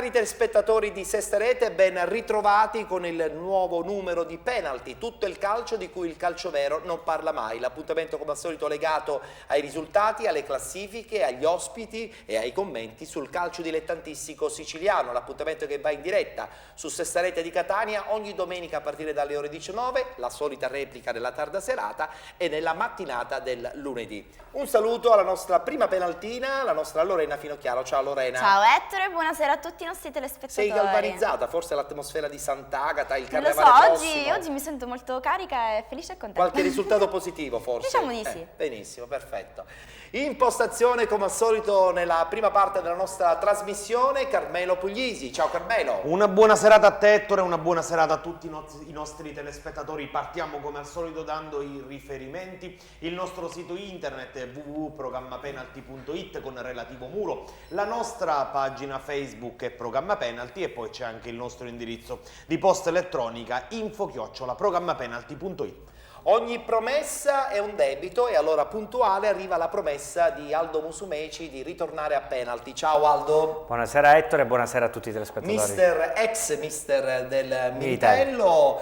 Cari telespettatori di Sesta Rete, ben ritrovati con il nuovo numero di penalty, tutto il calcio di cui il calcio vero non parla mai. L'appuntamento come al solito legato ai risultati, alle classifiche, agli ospiti e ai commenti sul calcio dilettantistico siciliano. L'appuntamento che va in diretta su Sesta Rete di Catania ogni domenica a partire dalle ore 19, la solita replica nella tarda serata e nella mattinata del lunedì. Un saluto alla nostra prima penaltina, la nostra Lorena Finocchiaro. Ciao Lorena. Ciao Ettore, buonasera a tutti i nostri telespettatori. Sei galvanizzata, forse l'atmosfera di Sant'Agata, il Lo carnevale so, prossimo. oggi mi sento molto carica e felice e contenta. Qualche risultato positivo forse? Diciamo di sì. Benissimo, perfetto. Impostazione come al solito nella prima parte della nostra trasmissione, Carmelo Puglisi. Ciao Carmelo. Una buona serata a te Ettore, una buona serata a tutti i nostri telespettatori. Partiamo come al solito dando i riferimenti, il nostro sito internet è www.programmapenalty.it con relativo muro, la nostra pagina Facebook è Programma Penalty e poi c'è anche il nostro indirizzo di posta elettronica info@programmapenalty.it. Ogni promessa è un debito e allora puntuale arriva la promessa di Aldo Musumeci di ritornare a penalty. Ciao Aldo. Buonasera Ettore, buonasera a tutti i telespettatori. Ex mister del Militello,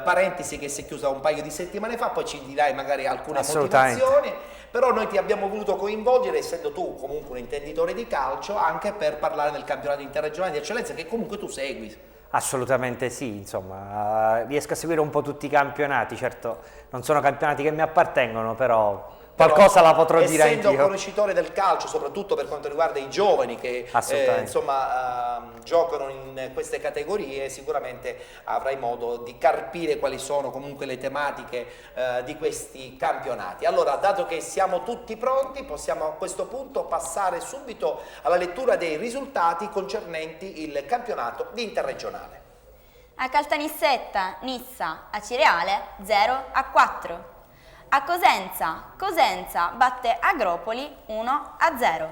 parentesi che si è chiusa un paio di settimane fa, poi ci dirai magari alcune motivazioni, però noi ti abbiamo voluto coinvolgere, essendo tu comunque un intenditore di calcio, anche per parlare del campionato interregionale di eccellenza che comunque tu segui. Assolutamente sì, insomma, riesco a seguire un po' tutti i campionati, certo non sono campionati che mi appartengono, però qualcosa la potrò dire anch'io. Essendo conoscitore del calcio, soprattutto per quanto riguarda i giovani che giocano in queste categorie, sicuramente avrai modo di carpire quali sono comunque le tematiche di questi campionati. Allora, dato che siamo tutti pronti, possiamo a questo punto passare subito alla lettura dei risultati concernenti il campionato di interregionale. A Caltanissetta, Nissa, Acireale 0-4. A Cosenza, Cosenza batte Agropoli 1-0.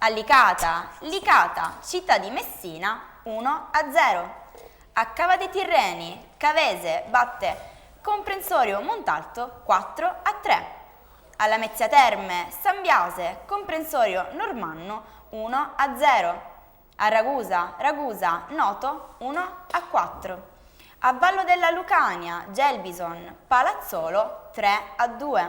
A Licata, Licata, Città di Messina 1-0. A Cava dei Tirreni, Cavese batte Comprensorio Montalto 4-3. Alla Mezzia Terme, Sambiase, Comprensorio Normanno 1-0. A Ragusa, Ragusa, Noto 1-4. A Vallo della Lucania, Gelbison, Palazzolo 3-2.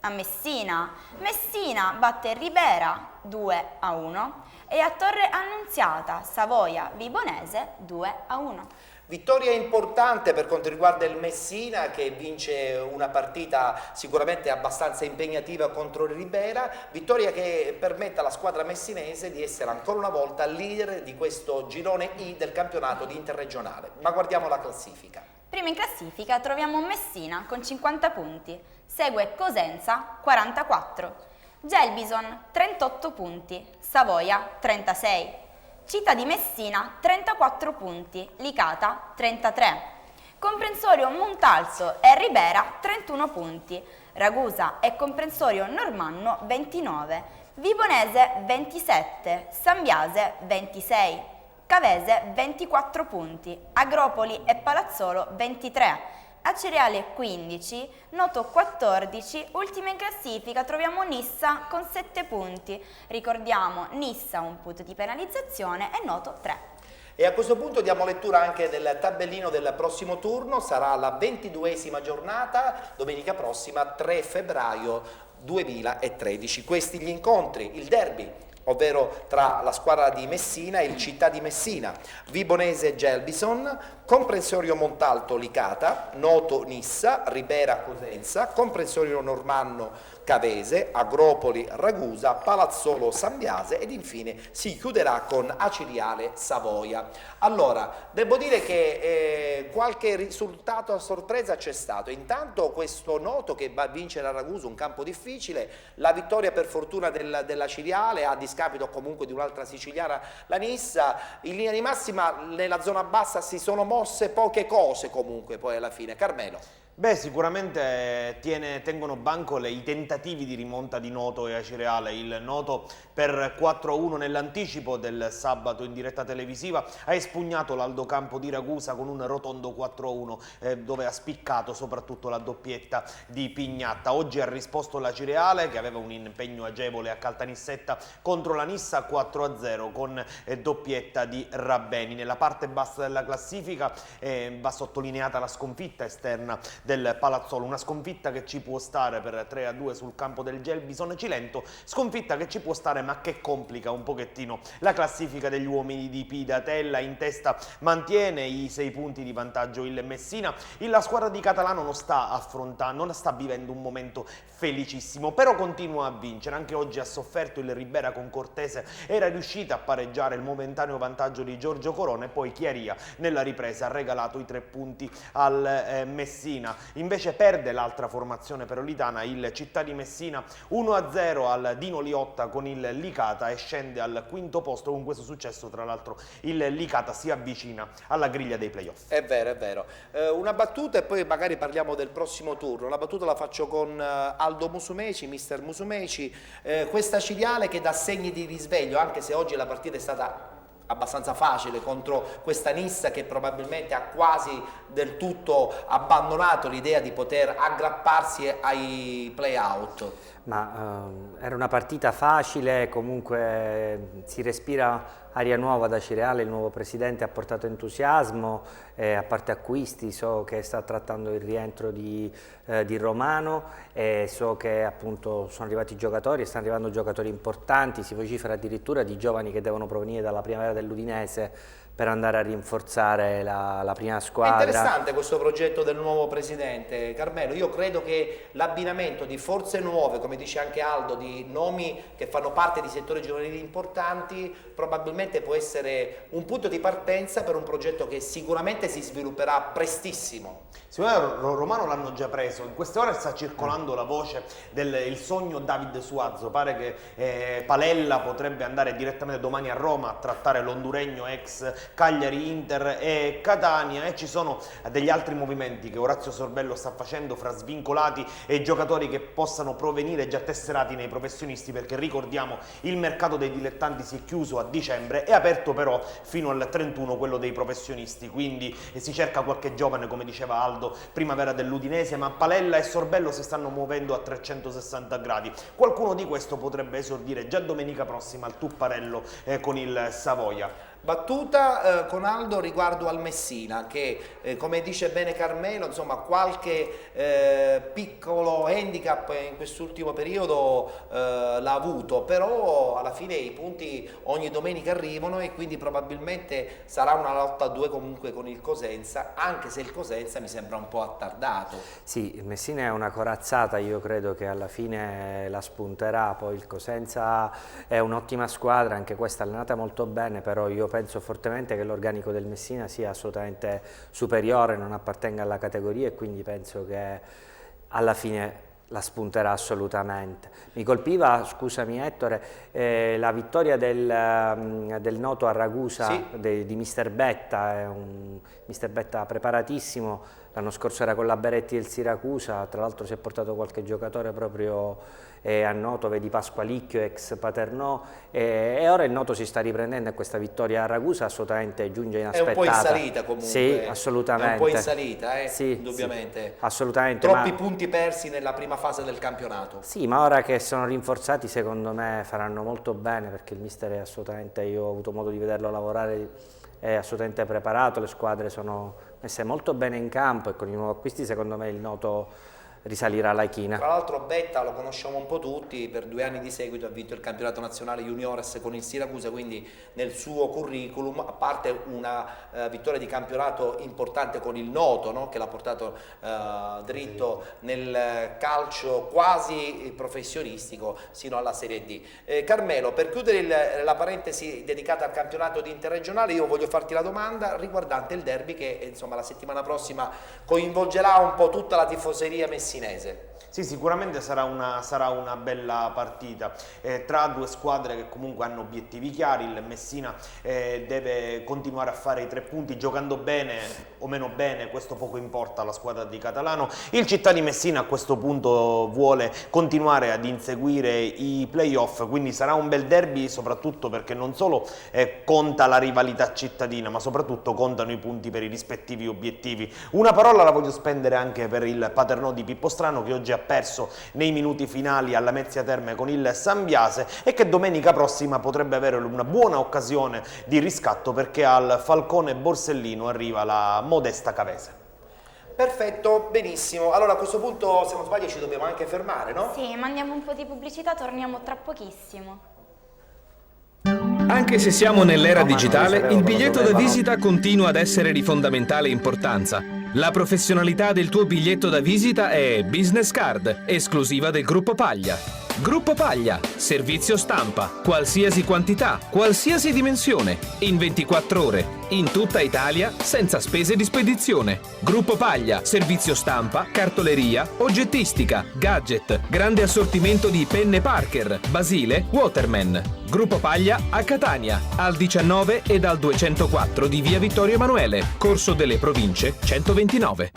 A Messina, Messina batte Ribera 2-1 e a Torre Annunziata, Savoia, Vibonese 2-1. Vittoria importante per quanto riguarda il Messina che vince una partita sicuramente abbastanza impegnativa contro il Ribera, vittoria che permette alla squadra messinese di essere ancora una volta leader di questo girone I del campionato di interregionale. Ma guardiamo la classifica. Prima in classifica troviamo Messina con 50 punti, segue Cosenza 44, Gelbison 38 punti, Savoia 36. Città di Messina 34 punti, Licata 33, Comprensorio Montalto e Ribera 31 punti, Ragusa e Comprensorio Normanno 29, Vibonese 27, Sambiase 26, Cavese 24 punti, Agropoli e Palazzolo 23, Acireale 15, Noto 14, ultima in classifica troviamo Nissa con 7 punti. Ricordiamo Nissa un punto di penalizzazione e Noto 3. E a questo punto diamo lettura anche del tabellino del prossimo turno, sarà la 22esima giornata, domenica prossima 3 febbraio 2013. Questi gli incontri, il derby, ovvero tra la squadra di Messina e il Città di Messina, Vibonese Gelbison, Comprensorio Montalto Licata, Noto Nissa, Ribera Cosenza, Comprensorio Normanno Cavese, Agropoli Ragusa, Palazzolo Sambiase ed infine si chiuderà con Acireale Savoia. Allora, devo dire che qualche risultato a sorpresa c'è stato. Intanto questo Noto che va a vincere a Ragusa, un campo difficile, la vittoria per fortuna dell'Acireale a discapito comunque di un'altra siciliana, la Nissa. In linea di massima nella zona bassa si sono mosse poche cose comunque poi alla fine. Carmelo. Beh, sicuramente tengono banco i tentativi di rimonta di Noto e Acireale. Il Noto per 4-1 nell'anticipo del sabato in diretta televisiva ha espugnato l'Aldo Campo di Ragusa con un rotondo 4-1 dove ha spiccato soprattutto la doppietta di Pignatta. Oggi ha risposto l'Acireale che aveva un impegno agevole a Caltanissetta contro la Nissa 4-0 con doppietta di Rabbeni. Nella parte bassa della classifica va sottolineata la sconfitta esterna del Palazzolo, una sconfitta che ci può stare per 3-2 sul campo del Gelbison Cilento, sconfitta che ci può stare ma che complica un pochettino la classifica degli uomini di Pidatella. In testa mantiene i 6 punti di vantaggio il Messina. La squadra di Catalano non sta vivendo un momento felicissimo, però continua a vincere. Anche oggi ha sofferto il Ribera con Cortese, era riuscita a pareggiare il momentaneo vantaggio di Giorgio Corona e poi Chiaria nella ripresa ha regalato i 3 punti al Messina. Invece perde l'altra formazione perolitana, il Città di Messina 1-0 al Dino Liotta con il Licata e scende al quinto posto. Con questo successo tra l'altro il Licata si avvicina alla griglia dei playoff. È vero, è vero. Una battuta e poi magari parliamo del prossimo turno. La battuta la faccio con Aldo Musumeci, mister Musumeci, questa Ciriale che dà segni di risveglio, anche se oggi la partita è stata abbastanza facile contro questa Nissa che probabilmente ha quasi del tutto abbandonato l'idea di poter aggrapparsi ai play-out. Ma era una partita facile, comunque si respira aria nuova da Cireale, il nuovo presidente ha portato entusiasmo, a parte acquisti so che sta trattando il rientro di Romano e so che appunto sono arrivati giocatori, stanno arrivando giocatori importanti, si vocifera addirittura di giovani che devono provenire dalla primavera dell'Udinese per andare a rinforzare la prima squadra. È interessante questo progetto del nuovo presidente, Carmelo. Io credo che l'abbinamento di forze nuove, come dice anche Aldo, di nomi che fanno parte di settori giovanili importanti, probabilmente può essere un punto di partenza per un progetto che sicuramente si svilupperà prestissimo. Romano l'hanno già preso, in queste ore sta circolando la voce del sogno David Suazo, pare che Palella potrebbe andare direttamente domani a Roma a trattare l'onduregno ex Cagliari, Inter e Catania, e ci sono degli altri movimenti che Orazio Sorbello sta facendo fra svincolati e giocatori che possano provenire già tesserati nei professionisti, perché ricordiamo il mercato dei dilettanti si è chiuso a dicembre, è aperto però fino al 31 quello dei professionisti, quindi si cerca qualche giovane, come diceva Aldo, primavera dell'Udinese, ma Palella e Sorbello si stanno muovendo a 360 gradi. Qualcuno di questo potrebbe esordire già domenica prossima al Tupparello con il Savoia. Battuta con Aldo riguardo al Messina che come dice bene Carmelo, insomma qualche piccolo handicap in quest'ultimo periodo l'ha avuto, però alla fine i punti ogni domenica arrivano e quindi probabilmente sarà una lotta a 2 comunque con il Cosenza, anche se il Cosenza mi sembra un po' attardato. Sì, il Messina è una corazzata, io credo che alla fine la spunterà, poi il Cosenza è un'ottima squadra, anche questa allenata molto bene, però io penso fortemente che l'organico del Messina sia assolutamente superiore, non appartenga alla categoria e quindi penso che alla fine la spunterà assolutamente. Mi colpiva, scusami Ettore, la vittoria del Noto a Ragusa, sì, di Mister Betta, è un Mister Betta preparatissimo, l'anno scorso era con la Beretti del Siracusa, tra l'altro si è portato qualche giocatore proprio a Noto, vedi Pasqualicchio ex Paternò, e ora il Noto si sta riprendendo e questa vittoria a Ragusa assolutamente giunge inaspettata. È un po' in salita comunque. Sì, assolutamente. È un po' in salita, sì, indubbiamente. Sì, assolutamente. Troppi punti persi nella prima fase del campionato. Sì, ma ora che sono rinforzati secondo me faranno molto bene, perché il mister è assolutamente, io ho avuto modo di vederlo lavorare, è assolutamente preparato, le squadre sono messe molto bene in campo e con i nuovi acquisti secondo me il Noto risalirà la china. Tra l'altro Betta lo conosciamo un po' tutti, per 2 anni di seguito ha vinto il campionato nazionale juniores con il Siracusa, quindi nel suo curriculum, a parte una vittoria di campionato importante con il Noto, no? Che l'ha portato dritto nel calcio quasi professionistico sino alla Serie D. Carmelo, per chiudere la parentesi dedicata al campionato di interregionale, io voglio farti la domanda riguardante il derby che insomma la settimana prossima coinvolgerà un po' tutta la tifoseria messinese. messinese. Sì, sicuramente sarà una bella partita tra due squadre che comunque hanno obiettivi chiari. Il Messina deve continuare a fare i 3 punti giocando bene o meno bene, questo poco importa alla squadra di Catalano. Il Città di Messina a questo punto vuole continuare ad inseguire i playoff, quindi sarà un bel derby, soprattutto perché non solo conta la rivalità cittadina, ma soprattutto contano i punti per i rispettivi obiettivi. Una parola la voglio spendere anche per il Paternò di Pippo Strano, che oggi ha perso nei minuti finali alla Mezzia Terme con il Sambiase e che domenica prossima potrebbe avere una buona occasione di riscatto, perché al Falcone Borsellino arriva la modesta Cavese. Perfetto, benissimo. Allora a questo punto, se non sbaglio, ci dobbiamo anche fermare, no? Sì, mandiamo un po' di pubblicità, torniamo tra pochissimo. Anche se siamo nell'era digitale, il biglietto da visita continua ad essere di fondamentale importanza. La professionalità del tuo biglietto da visita è Business Card, esclusiva del Gruppo Paglia. Gruppo Paglia, servizio stampa, qualsiasi quantità, qualsiasi dimensione, in 24 ore, in tutta Italia, senza spese di spedizione. Gruppo Paglia, servizio stampa, cartoleria, oggettistica, gadget, grande assortimento di penne Parker, Basile, Waterman. Gruppo Paglia a Catania, al 19 e al 204 di via Vittorio Emanuele, Corso delle Province 129.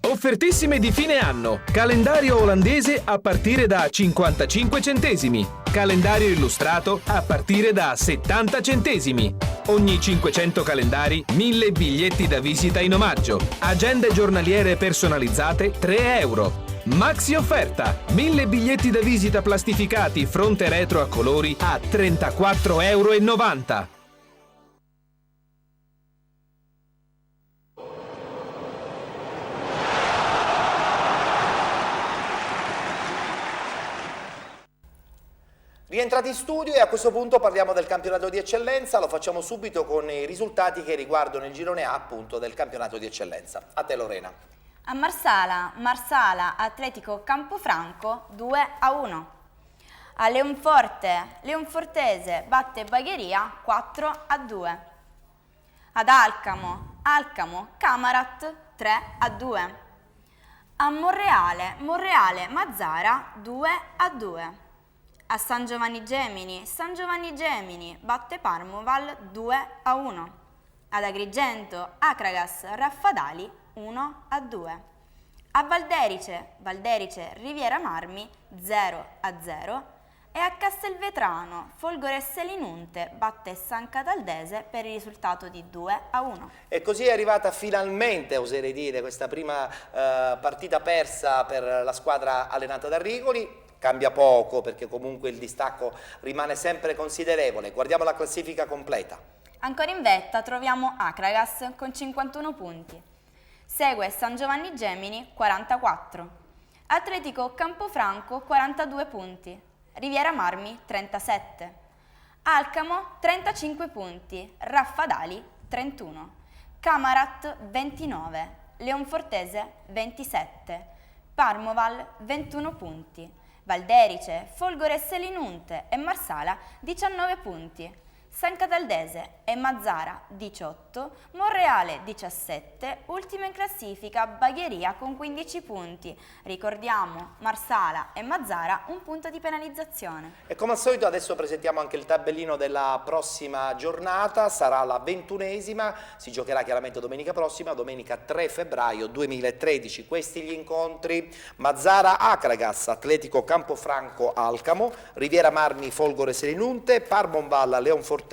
Offertissime di fine anno. Calendario olandese a partire da 55 centesimi. Calendario illustrato a partire da 70 centesimi. Ogni 500 calendari, 1000 biglietti da visita in omaggio. Agende giornaliere personalizzate, 3 euro. Maxi offerta, 1000 biglietti da visita plastificati fronte retro a colori a 34,90 euro. Rientrati in studio e a questo punto parliamo del campionato di eccellenza, lo facciamo subito con i risultati che riguardano il girone A appunto del campionato di eccellenza. A te Lorena. A Marsala Atletico Campofranco 2-1. A Leonfortese batte Bagheria 4-2. Ad Alcamo Camarat 3-2. A Monreale Mazzara 2-2. A San Giovanni Gemini batte Parmoval 2-1. Ad Agrigento Acragas Raffadali 1-2. A Valderice Riviera Marmi 0-0 e a Castelvetrano Folgore Selinunte batte San Cataldese per il risultato di 2-1. E così è arrivata finalmente, oserei dire, questa prima partita persa per la squadra allenata da Rigoli. Cambia poco perché comunque il distacco rimane sempre considerevole. Guardiamo la classifica completa. Ancora in vetta troviamo Acragas con 51 punti. Segue San Giovanni Gemini 44. Atletico Campofranco 42 punti. Riviera Marmi 37. Alcamo 35 punti. Raffadali 31. Camarat 29. Leonfortese 27. Parmoval 21 punti. Valderice, Folgore Selinunte e Marsala 19 punti. San Cataldese e Mazzara 18, Monreale 17, ultima in classifica Bagheria con 15 punti. Ricordiamo Marsala e Mazzara un punto di penalizzazione. E come al solito adesso presentiamo anche il tabellino della prossima giornata, sarà la 21esima, si giocherà chiaramente domenica prossima, domenica 3 febbraio 2013. Questi gli incontri: Mazzara Acragas, Atletico Campofranco Alcamo, Riviera Marmi Folgore Selinunte, Parmonval Leonfortese,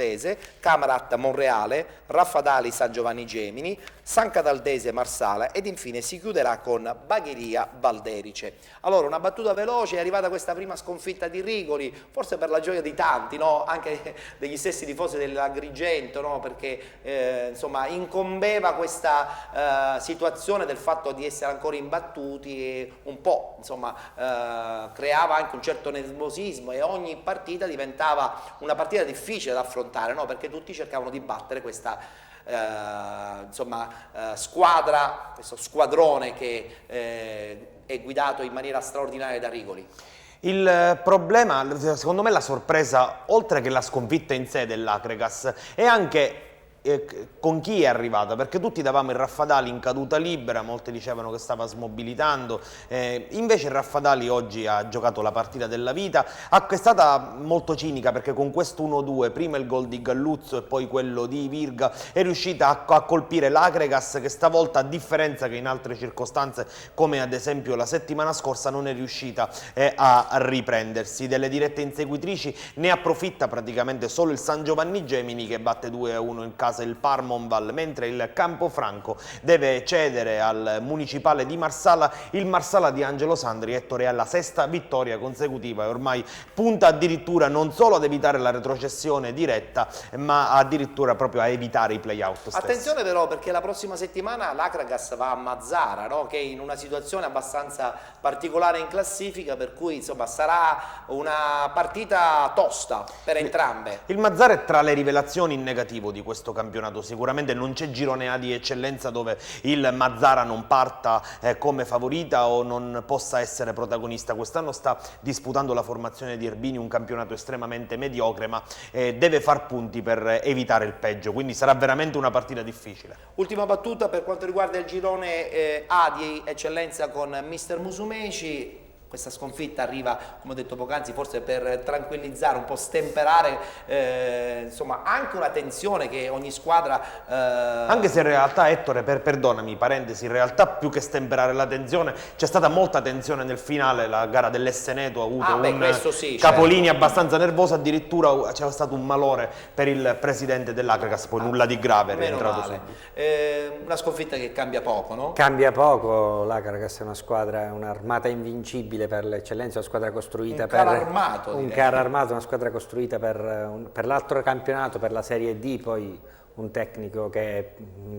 Camarat Monreale, Raffadali San Giovanni Gemini, San Cataldese Marsala ed infine si chiuderà con Bagheria Valderice. Allora, una battuta veloce: è arrivata questa prima sconfitta di Rigoli, forse per la gioia di tanti, no? Anche degli stessi tifosi dell'Agrigento, no? Perché insomma incombeva questa situazione del fatto di essere ancora imbattuti e un po' insomma creava anche un certo nervosismo e ogni partita diventava una partita difficile da affrontare, no? Perché tutti cercavano di battere questa squadra, questo squadrone che è guidato in maniera straordinaria da Rigoli. Il problema, secondo me la sorpresa, oltre che la sconfitta in sé dell'Acregas, è anche con chi è arrivata, perché tutti davamo il Raffadali in caduta libera, molti dicevano che stava smobilitando, invece il Raffadali oggi ha giocato la partita della vita, è stata molto cinica perché con questo 1-2, prima il gol di Galluzzo e poi quello di Virga, è riuscita a colpire l'Agregas, che stavolta, a differenza che in altre circostanze come ad esempio la settimana scorsa, non è riuscita a riprendersi. Delle dirette inseguitrici ne approfitta praticamente solo il San Giovanni Gemini, che batte 2-1 in casa il Parmonval, mentre il Campofranco deve cedere al Municipale di Marsala. Il Marsala di Angelo Sandri, Ettore, è alla 6ª vittoria consecutiva e ormai punta addirittura non solo ad evitare la retrocessione diretta, ma addirittura proprio a evitare i play-out stessi. Attenzione però, perché la prossima settimana l'Akragas va a Mazzara, no? Che è in una situazione abbastanza particolare in classifica, per cui insomma sarà una partita tosta per entrambe. Il Mazzara è tra le rivelazioni in negativo di questo campionato, sicuramente non c'è girone A di eccellenza dove il Mazzara non parta come favorita o non possa essere protagonista. Quest'anno sta disputando la formazione di Erbini, un campionato estremamente mediocre, ma deve far punti per evitare il peggio, quindi sarà veramente una partita difficile. Ultima battuta per quanto riguarda il girone A di eccellenza con Mister Musumeci. Questa sconfitta arriva, come ho detto poc'anzi, forse per tranquillizzare, un po' stemperare insomma anche una tensione che ogni squadra... Anche se in realtà, Ettore, perdonami, parentesi, in realtà più che stemperare la tensione c'è stata molta tensione nel finale. La gara dell'Esseneto ha avuto un capolinea abbastanza nervoso, addirittura c'era stato un malore per il presidente dell'Akragas, poi nulla di grave, è rientrato subito. Una sconfitta che cambia poco, no? Cambia poco, l'Akragas è una squadra, un'armata invincibile per l'eccellenza, una squadra costruita per un carro armato, una squadra costruita per l'altro campionato, per la Serie D, poi un tecnico che è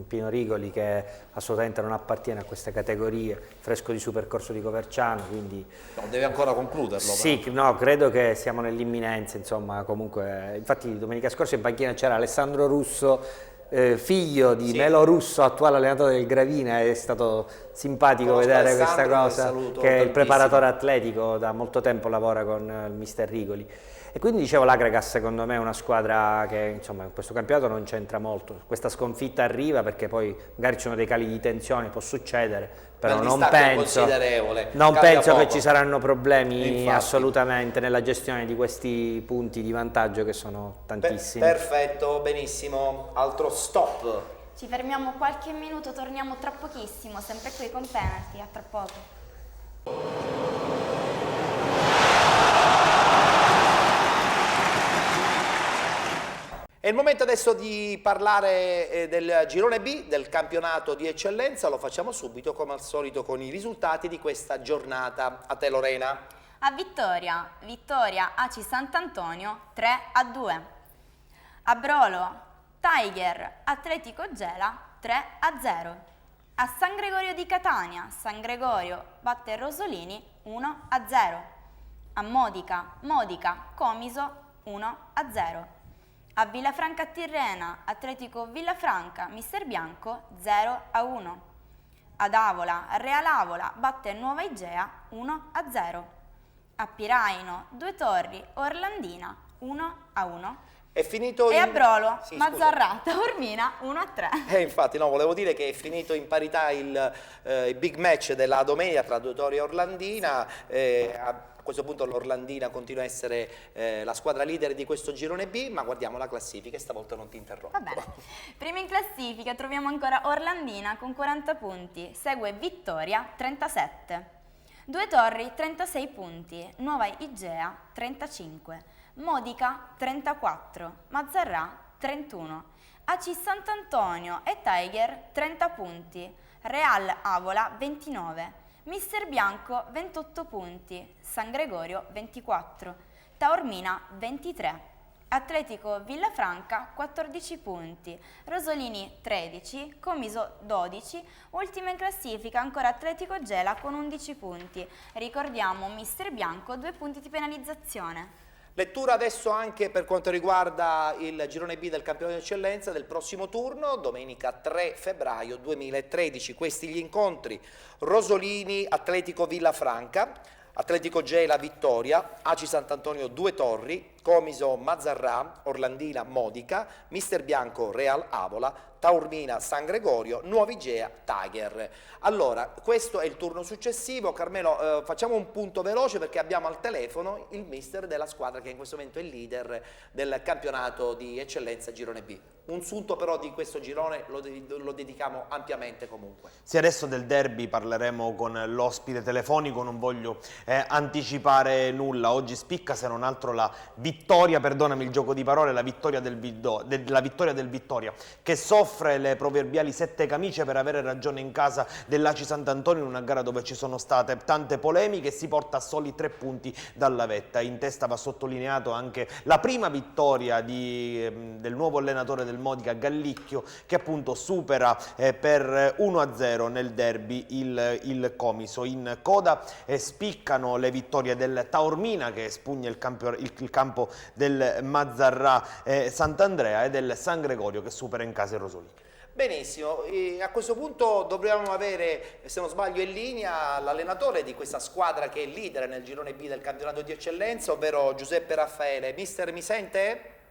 Pino Rigoli, che assolutamente non appartiene a queste categorie, fresco di supercorso di Coverciano, quindi... No, deve ancora concluderlo. Sì, però. no, credo che siamo nell'imminenza, insomma, comunque, infatti domenica scorsa in panchina c'era Alessandro Russo, figlio di Melo Russo, attuale allenatore del Gravina. È stato simpatico vedere questa cosa, che è il preparatore atletico, da molto tempo lavora con il mister Rigoli. E quindi dicevo, l'Akragas secondo me è una squadra che insomma in questo campionato non c'entra molto. Questa sconfitta arriva perché poi magari ci sono dei cali di tensione, può succedere, però non penso che ci saranno problemi assolutamente nella gestione di questi punti di vantaggio, che sono tantissimi. Perfetto, benissimo. Altro stop. Ci fermiamo qualche minuto, torniamo tra pochissimo, sempre qui con Penalty, a tra poco. È il momento adesso di parlare del girone B, del campionato di eccellenza. Lo facciamo subito, come al solito, con i risultati di questa giornata. A te, Lorena. A vittoria AC Sant'Antonio 3-2. A Brolo, Tiger Atletico Gela 3-0. A San Gregorio di Catania, San Gregorio batte Rosolini 1-0. A Modica Comiso 1-0. A Villafranca Tirrena, Atletico Villafranca, Mister Bianco 0-1. Ad Avola, Real Avola batte Nuova Igea 1-0. A Piraino, Due Torri, Orlandina 1-1. È finito e a Brolo, Mazzarrata, Ormina 1-3. Infatti, no, volevo dire che è finito in parità il big match della domenica tra Due Torri e Orlandina. A questo punto l'Orlandina continua a essere la squadra leader di questo girone B, ma guardiamo la classifica e stavolta non ti interrompo. Va bene. Prima in classifica troviamo ancora Orlandina con 40 punti, segue Vittoria 37, Due Torri 36 punti, Nuova Igea 35, Modica 34, Mazzarrà 31, AC Sant'Antonio e Tiger 30 punti, Real Avola 29, Mister Bianco 28 punti, San Gregorio 24, Taormina 23, Atletico Villafranca 14 punti, Rosolini 13, Comiso 12, ultima in classifica ancora Atletico Gela con 11 punti. Ricordiamo Mister Bianco 2 punti di penalizzazione. Lettura adesso anche per quanto riguarda il girone B del campionato di eccellenza del prossimo turno, domenica 3 febbraio 2013. Questi gli incontri: Rosolini Atletico Villafranca, Atletico Gela Vittoria, Aci Sant'Antonio Due Torri, Comiso Mazzarrà, Orlandina Modica, Mister Bianco Real Avola, Taormina San Gregorio, Nuovi Gea Tiger. Allora, questo è il turno successivo. Carmelo, facciamo un punto veloce perché abbiamo al telefono il mister della squadra che in questo momento è il leader del campionato di eccellenza Girone B. Un sunto però di questo girone lo dedichiamo ampiamente comunque. Sì, adesso del derby parleremo con l'ospite telefonico, non voglio anticipare nulla. Oggi spicca se non altro la vittoria, perdonami il gioco di parole, la vittoria del Vittoria, che soffre le proverbiali 7 camicie per avere ragione in casa dell'Aci Sant'Antonio in una gara dove ci sono state tante polemiche e si porta a soli 3 punti dalla vetta. In testa va sottolineato anche la prima vittoria del nuovo allenatore del Modica, Gallicchio, che appunto supera per 1-0 nel derby il Comiso. In coda spiccano le vittorie del Taormina, che espugna il campo del Mazzarrà Sant'Andrea, e del San Gregorio, che supera in casa il Rosolì. Benissimo, a questo punto dovremmo avere, se non sbaglio in linea, l'allenatore di questa squadra che è leader nel girone B del campionato di eccellenza, ovvero Giuseppe Raffaele. Mister, mi sente?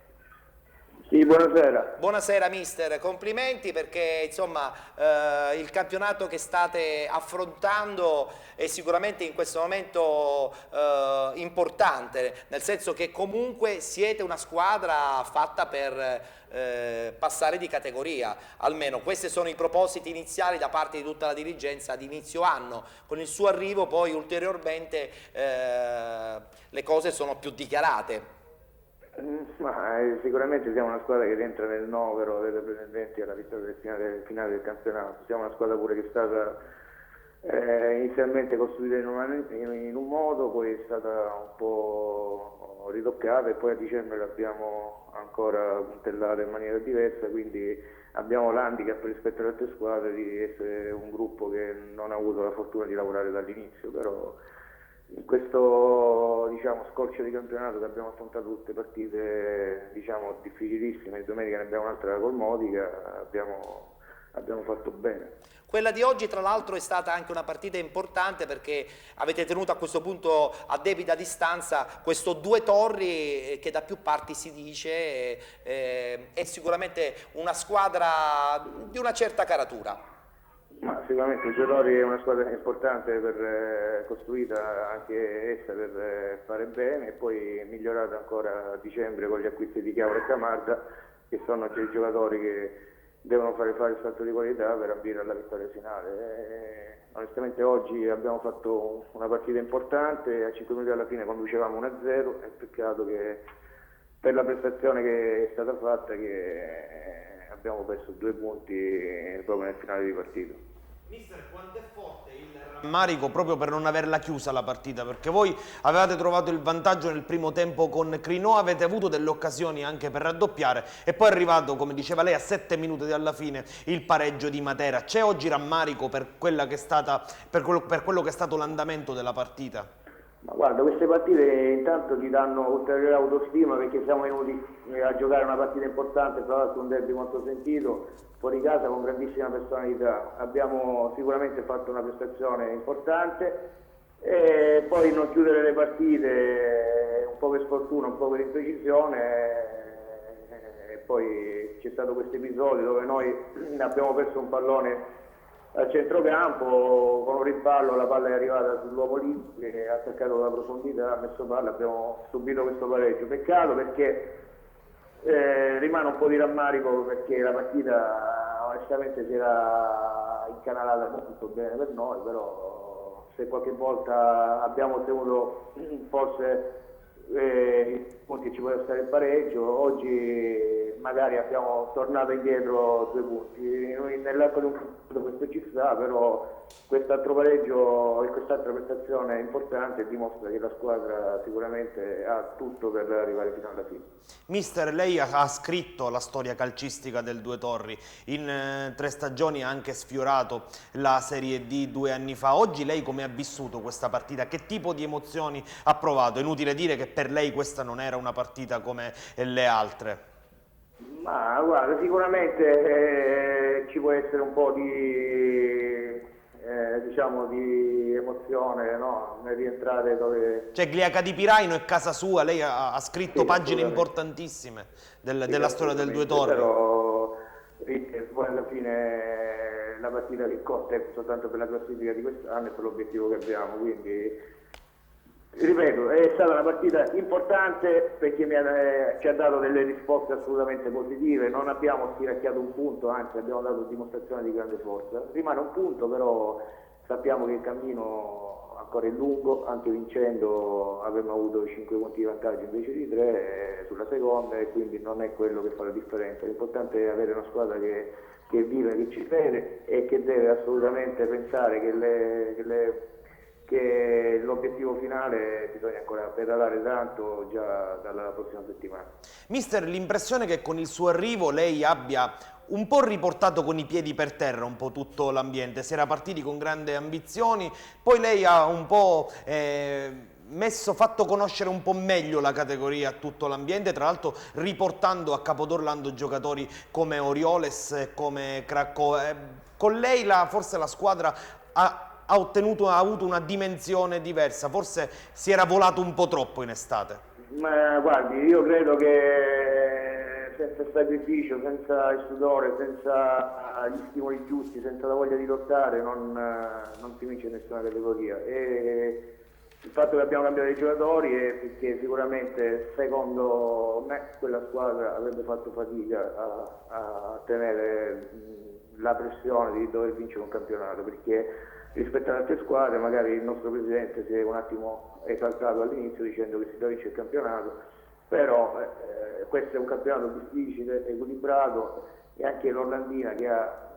Sì, buonasera. Buonasera mister, complimenti perché insomma il campionato che state affrontando è sicuramente in questo momento importante, nel senso che comunque siete una squadra fatta per passare di categoria, almeno questi sono i propositi iniziali da parte di tutta la dirigenza di inizio anno. Con il suo arrivo poi ulteriormente le cose sono più dichiarate. Ma, sicuramente siamo una squadra che rientra nel novero delle pretendenti alla vittoria del finale del campionato. Siamo una squadra pure che è stata inizialmente costruita in un modo, poi è stata un po' ritoccata e poi a dicembre l'abbiamo ancora puntellata in maniera diversa, quindi abbiamo l'handicap rispetto alle altre squadre di essere un gruppo che non ha avuto la fortuna di lavorare dall'inizio, però in questo scorcio di campionato che abbiamo affrontato tutte partite difficilissime, domenica ne abbiamo un'altra col Modica, abbiamo fatto bene. Quella di oggi tra l'altro è stata anche una partita importante perché avete tenuto a questo punto a debita distanza questo Due Torri che da più parti si dice è sicuramente una squadra di una certa caratura. Ma sicuramente il Due Torri è una squadra importante costruita anche essa per fare bene e poi migliorata ancora a dicembre con gli acquisti di Chiauro e Camarda, che sono già i giocatori che devono fare il salto di qualità per ambire alla vittoria finale. Onestamente oggi abbiamo fatto una partita importante, a 5 minuti alla fine conducevamo 1-0, è peccato che per la prestazione che è stata fatta che abbiamo perso 2 punti proprio nel finale di partita. Mister, quanto è forte il rammarico proprio per non averla chiusa la partita, perché voi avevate trovato il vantaggio nel primo tempo con Crinò, avete avuto delle occasioni anche per raddoppiare e poi è arrivato, come diceva lei, a 7 minuti dalla fine il pareggio di Matera. C'è oggi rammarico per quello che è stato l'andamento della partita? Ma guarda, queste partite intanto ti danno ulteriore autostima perché siamo venuti a giocare una partita importante, tra l'altro un derby molto sentito, fuori casa con grandissima personalità. Abbiamo sicuramente fatto una prestazione importante e poi non chiudere le partite un po' per sfortuna, un po' per imprecisione e poi c'è stato questo episodio dove noi abbiamo perso un pallone al centrocampo, con un rimpallo la palla è arrivata sull'uomo lì che ha attaccato la profondità, ha messo palla, abbiamo subito questo pareggio. Peccato perché rimane un po' di rammarico perché la partita onestamente si era incanalata molto bene per noi, però se qualche volta abbiamo ottenuto forse i punti che ci poteva stare il pareggio, oggi magari abbiamo tornato indietro 2 punti. Nell'arco di un campionato questo ci sta, però quest'altro pareggio e quest'altra prestazione importante dimostra che la squadra sicuramente ha tutto per arrivare fino alla fine. Mister, lei ha scritto la storia calcistica del Due Torri, in 3 stagioni ha anche sfiorato la Serie D 2 anni fa. Oggi lei come ha vissuto questa partita? Che tipo di emozioni ha provato? È inutile dire che per lei questa non era una partita come le altre. Ma guarda, sicuramente ci può essere un po' di diciamo di emozione, no? Nel rientrare dove... Cioè Gliaca di Piraino è casa sua, lei ha scritto Sì, pagine assolutamente. importantissime della storia del Due Torri. Però poi alla fine la partita che conta è soltanto per la classifica di quest'anno e per l'obiettivo che abbiamo, quindi ripeto, è stata una partita importante perché ci ha dato delle risposte assolutamente positive, non abbiamo stiracchiato un punto, anzi abbiamo dato dimostrazione di grande forza. Rimane un punto, però sappiamo che il cammino ancora è lungo, anche vincendo avremmo avuto 5 punti di vantaggio invece di 3 sulla seconda, e quindi non è quello che fa la differenza. L'importante è avere una squadra che vive, che ci crede e che deve assolutamente pensare che l'obiettivo finale bisogna ancora pedalare tanto già dalla prossima settimana. Mister, l'impressione che con il suo arrivo lei abbia un po' riportato con i piedi per terra un po' tutto l'ambiente, si era partiti con grandi ambizioni, poi lei ha un po' fatto conoscere un po' meglio la categoria a tutto l'ambiente, tra l'altro riportando a Capodorlando giocatori come Orioles e come Cracco. Con lei forse la squadra ha avuto una dimensione diversa, forse si era volato un po' troppo in estate. Ma guardi, io credo che senza sacrificio, senza il sudore, senza gli stimoli giusti, senza la voglia di lottare non si vince nessuna categoria. E il fatto che abbiamo cambiato i giocatori è perché sicuramente secondo me quella squadra avrebbe fatto fatica a tenere la pressione di dover vincere un campionato, perché rispetto alle altre squadre magari il nostro presidente si è un attimo esaltato all'inizio dicendo che si deve vincere il campionato, però questo è un campionato difficile, equilibrato, e anche l'Orlandina che ha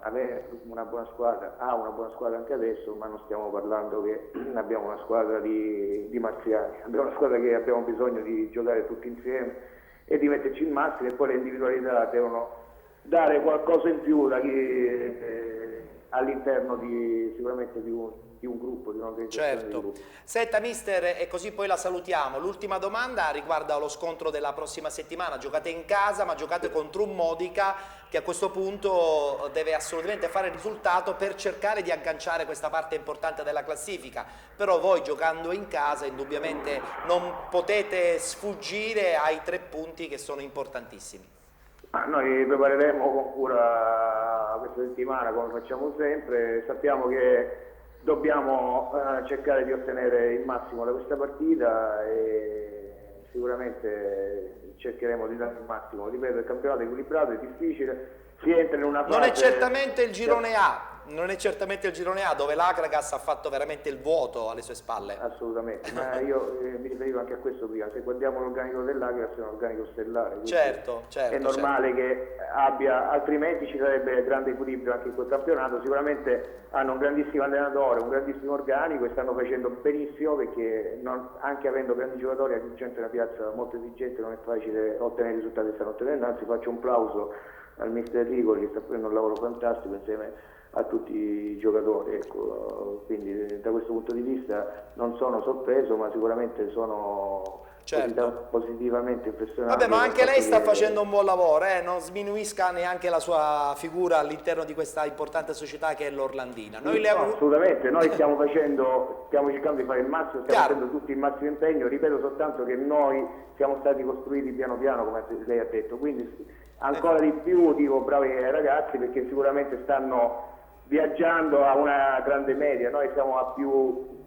una buona squadra anche adesso, ma non stiamo parlando che abbiamo una squadra di marziani, abbiamo una squadra che abbiamo bisogno di giocare tutti insieme e di metterci il massimo, e poi le individualità devono dare qualcosa in più all'interno sicuramente di un gruppo, di un'organizzazione di gruppo. Senta mister, e così poi la salutiamo. L'ultima domanda riguarda lo scontro della prossima settimana. Giocate in casa, ma giocate contro un Modica che a questo punto deve assolutamente fare risultato per cercare di agganciare questa parte importante della classifica. Però voi, giocando in casa, indubbiamente non potete sfuggire ai 3 punti che sono importantissimi. Noi prepareremo con cura questa settimana come facciamo sempre. Sappiamo che dobbiamo cercare di ottenere il massimo da questa partita e sicuramente cercheremo di dare il massimo. Ripeto, il campionato è equilibrato, è difficile, si entra in una fase... Non è certamente il girone A. Non è certamente il girone A, dove l'Akragas ha fatto veramente il vuoto alle sue spalle. Assolutamente, ma io mi riferivo anche a questo prima. Se guardiamo l'organico dell'Akragas è un organico stellare, Certo. è normale che abbia, altrimenti ci sarebbe grande equilibrio anche in quel campionato. Sicuramente hanno un grandissimo allenatore, un grandissimo organico, e stanno facendo benissimo, perché anche avendo grandi giocatori, Agrigento è una piazza molto esigente, non è facile ottenere i risultati che stanno ottenendo. Anzi, faccio un plauso al mister Rigoli, che sta facendo un lavoro fantastico insieme a tutti i giocatori, ecco. Quindi da questo punto di vista non sono sorpreso, ma sicuramente sono positivamente impressionato. Vabbè, ma anche lei sta facendo un buon lavoro, non sminuisca neanche la sua figura all'interno di questa importante società che è l'Orlandina. Assolutamente, noi stiamo cercando di fare il massimo, stiamo facendo tutti il massimo impegno. Ripeto soltanto che noi siamo stati costruiti piano piano, come lei ha detto, quindi ancora di più dico bravi ai ragazzi, perché sicuramente stanno viaggiando a una grande media. Noi siamo a più,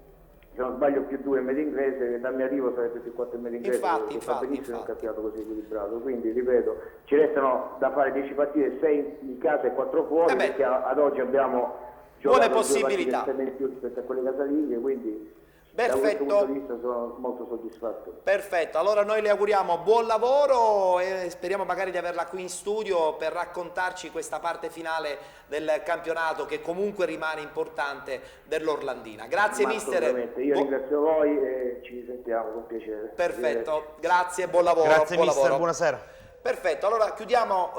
se non sbaglio, più 2 in media inglese, dal mio arrivo sarebbe più 4 in media inglese, che fa benissimo un campionato così equilibrato. Quindi ripeto, ci restano da fare 10 partite, 6 in casa e 4 fuori, perché ad oggi abbiamo giocato buone possibilità in più rispetto a quelle casalinghe, quindi perfetto. da questo punto di vista sono molto soddisfatto. Perfetto, allora noi le auguriamo buon lavoro e speriamo magari di averla qui in studio per raccontarci questa parte finale del campionato, che comunque rimane importante, dell'Orlandina. Grazie mister. Io ringrazio voi e ci sentiamo con piacere. Perfetto, grazie, buon lavoro. Grazie buon mister, lavoro. buonasera. Perfetto, allora chiudiamo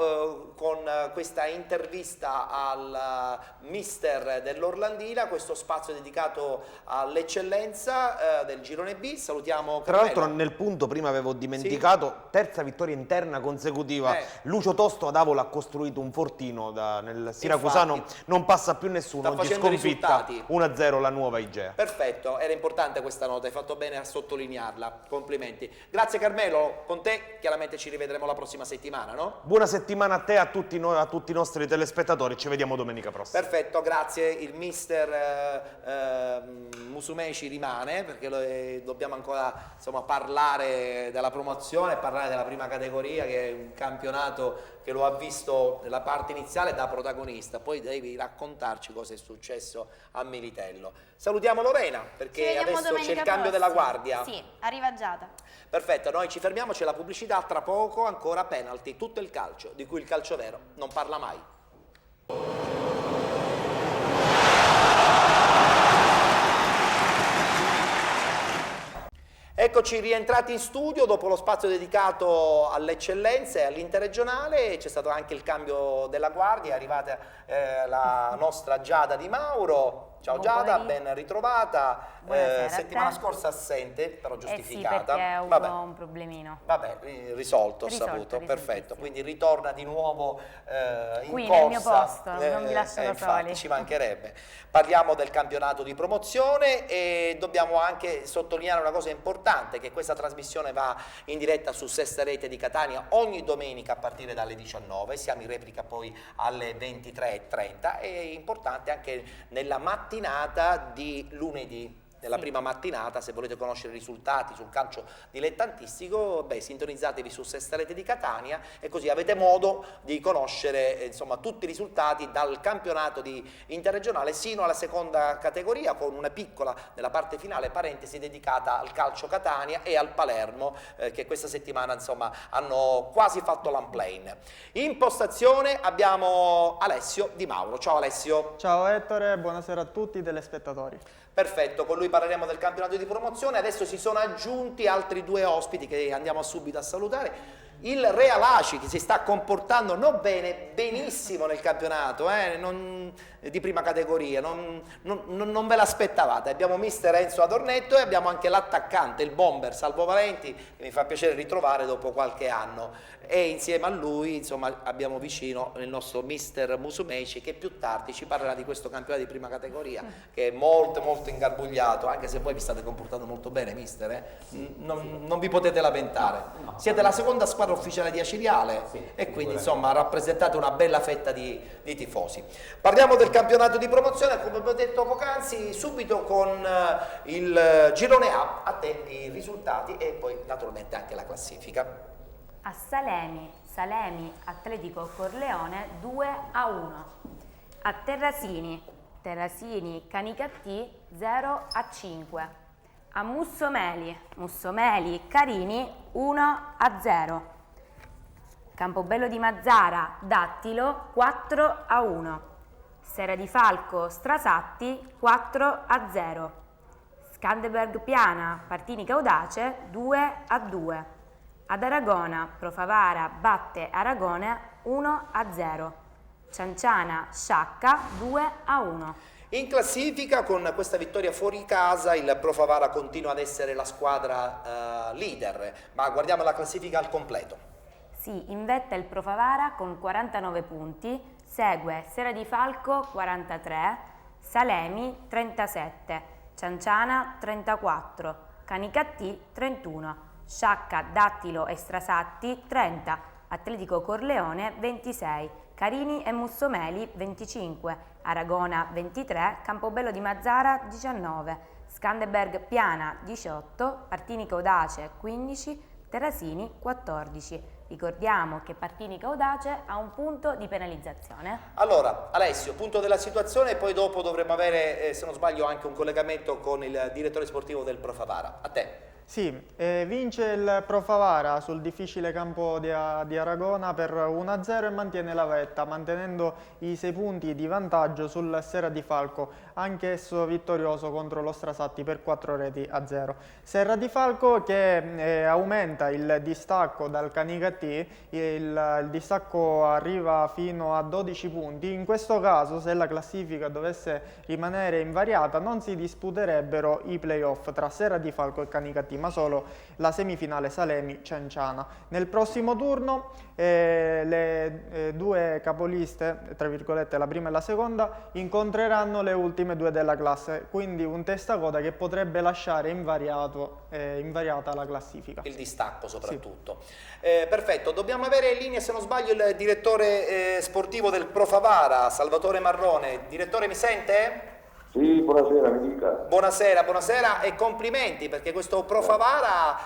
con questa intervista al mister dell'Orlandina, questo spazio dedicato all'eccellenza del Girone B. Salutiamo Tra Carmelo. l'altro nel punto prima avevo dimenticato, terza vittoria interna consecutiva. Lucio Tosto ad Avola ha costruito un fortino nel Siracusano, Infatti, non passa più nessuno, sta oggi facendo sconfitta risultati. 1-0 la nuova Igea. Perfetto, era importante questa nota, hai fatto bene a sottolinearla, complimenti. Grazie Carmelo, con te chiaramente ci rivedremo la prossima settimana, no? Buona settimana a te e a tutti i nostri telespettatori, ci vediamo domenica prossima. Perfetto, grazie. Il mister Musumeci rimane perché dobbiamo ancora insomma, parlare della promozione, parlare della prima categoria, che è un campionato che lo ha visto nella parte iniziale da protagonista, poi devi raccontarci cosa è successo a Militello. Salutiamo Lorena perché adesso c'è il cambio della guardia. Sì, arriva Giada. Perfetto, noi ci fermiamo, c'è la pubblicità, tra poco ancora penalty, tutto il calcio, di cui il calcio vero non parla mai. Eccoci rientrati in studio dopo lo spazio dedicato alle eccellenze e all'interregionale. C'è stato anche il cambio della guardia, è arrivata la nostra Giada Di Mauro. Ciao Giada, ben ritrovata. Settimana scorsa assente, però giustificata. Sì, perché ho avuto un problemino. Vabbè, risolto, saputo, perfetto. Quindi ritorna di nuovo in qui corsa. Nel mio posto, non vi lascio da infatti, soli. ci mancherebbe. Parliamo del campionato di promozione e dobbiamo anche sottolineare una cosa importante, che questa trasmissione va in diretta su Sesta Rete di Catania ogni domenica a partire dalle 19, siamo in replica poi alle 23:30, è importante anche nella mattinata di lunedì. Nella prima mattinata, se volete conoscere i risultati sul calcio dilettantistico, sintonizzatevi su Sesta Rete di Catania e così avete modo di conoscere insomma, tutti i risultati dal campionato di interregionale sino alla seconda categoria, con una piccola, nella parte finale, parentesi dedicata al calcio Catania e al Palermo, che questa settimana insomma, hanno quasi fatto l'unplane. In postazione abbiamo Alessio Di Mauro. Ciao Alessio. Ciao Ettore, buonasera a tutti i telespettatori. Perfetto, con lui parleremo del campionato di promozione. Adesso si sono aggiunti altri due ospiti che andiamo subito a salutare. Il Real Aci, che si sta comportando non bene, benissimo nel campionato, di prima categoria, non ve l'aspettavate. Abbiamo mister Enzo Adornetto e abbiamo anche l'attaccante, il bomber Salvo Valenti, che mi fa piacere ritrovare dopo qualche anno. E insieme a lui insomma, abbiamo vicino il nostro mister Musumeci, che più tardi ci parlerà di questo campionato di prima categoria, che è molto molto ingarbugliato, anche se voi vi state comportando molto bene, mister. Non vi potete lamentare. Siete la seconda squadra ufficiale di Aciriale e quindi insomma rappresentate una bella fetta di tifosi. Parliamo del campionato di promozione, come ho detto poc'anzi, subito con il girone A. A te i risultati e poi naturalmente anche la classifica. A Salemi Atletico Corleone 2-1. A Terrasini Canicattì 0-5. A Mussomeli Carini 1-0. Campobello di Mazzara Dattilo 4-1. Sera di Falco Strasatti 4-0. Scandeberg Piana Partinica Audace 2-2. Ad Aragona Profavara batte Aragone 1-0. Cianciana Sciacca 2-1. In classifica, con questa vittoria fuori casa, il Profavara continua ad essere la squadra leader, ma guardiamo la classifica al completo. Sì, in vetta il Profavara con 49 punti, segue Sera di Falco 43, Salemi 37, Cianciana 34, Canicattì 31, Sciacca, Dattilo e Strasatti 30, Atletico Corleone 26, Carini e Mussomeli 25, Aragona 23, Campobello di Mazzara 19, Scandeberg Piana 18, Partinica Audace 15, Terrasini 14. Ricordiamo che Partinica Audace ha un punto di penalizzazione. Allora, Alessio, punto della situazione e poi dopo dovremo avere, se non sbaglio, anche un collegamento con il direttore sportivo del Profavara. A te. Sì, vince il Pro Favara sul difficile campo di Aragona per 1-0 e mantiene la vetta, mantenendo i 6 punti di vantaggio sul Serra di Falco, anch'esso vittorioso contro lo Strasatti per 4-0. Serra di Falco che aumenta il distacco dal Canicattì, il distacco arriva fino a 12 punti. In questo caso, se la classifica dovesse rimanere invariata, non si disputerebbero i playoff tra Serra di Falco e Canicattì, ma solo la semifinale Salemi-Cianciana. Nel prossimo turno le due capoliste, tra virgolette la prima e la seconda, incontreranno le ultime due della classe, quindi un testacoda che potrebbe lasciare invariata la classifica. Il distacco soprattutto. Sì. Perfetto, dobbiamo avere in linea, se non sbaglio, il direttore sportivo del Pro Favara, Salvatore Marrone. Direttore, mi sente? Sì, buonasera, mi dica. Buonasera e complimenti, perché questo Pro Favara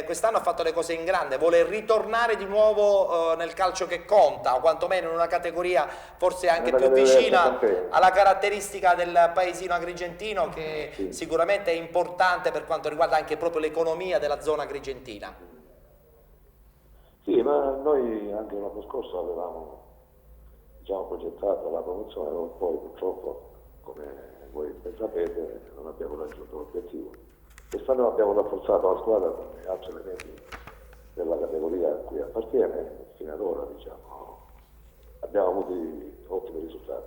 quest'anno ha fatto le cose in grande, vuole ritornare di nuovo nel calcio che conta, o quantomeno in una categoria forse anche più vicina alla caratteristica del paesino agrigentino, che sì, sicuramente è importante per quanto riguarda anche proprio l'economia della zona agrigentina. Sì, ma noi anche l'anno scorso avevamo progettato la promozione, poi purtroppo, come voi ben sapete, non abbiamo raggiunto l'obiettivo. Quest'anno abbiamo rafforzato la squadra con altri elementi della categoria a cui appartiene, fino ad ora abbiamo avuto ottimi risultati.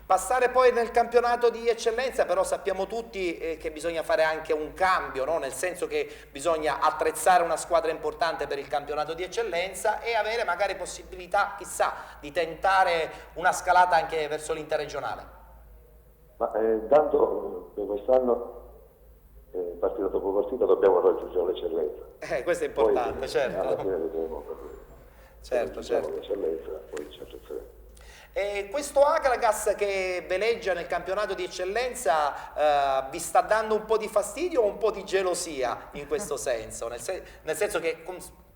Passare poi nel campionato di eccellenza, però sappiamo tutti che bisogna fare anche un cambio, no? Nel senso che bisogna attrezzare una squadra importante per il campionato di eccellenza e avere magari possibilità, chissà, di tentare una scalata anche verso l'interregionale. Ma intanto per quest'anno, partita dopo partita, dobbiamo raggiungere l'eccellenza. Questo è importante, poi, certo. Alla fine vedremo certo. l'eccellenza, poi ci attrezzeremo. Questo Agragas che veleggia nel campionato di eccellenza vi sta dando un po' di fastidio o un po' di gelosia in questo senso? Nel senso che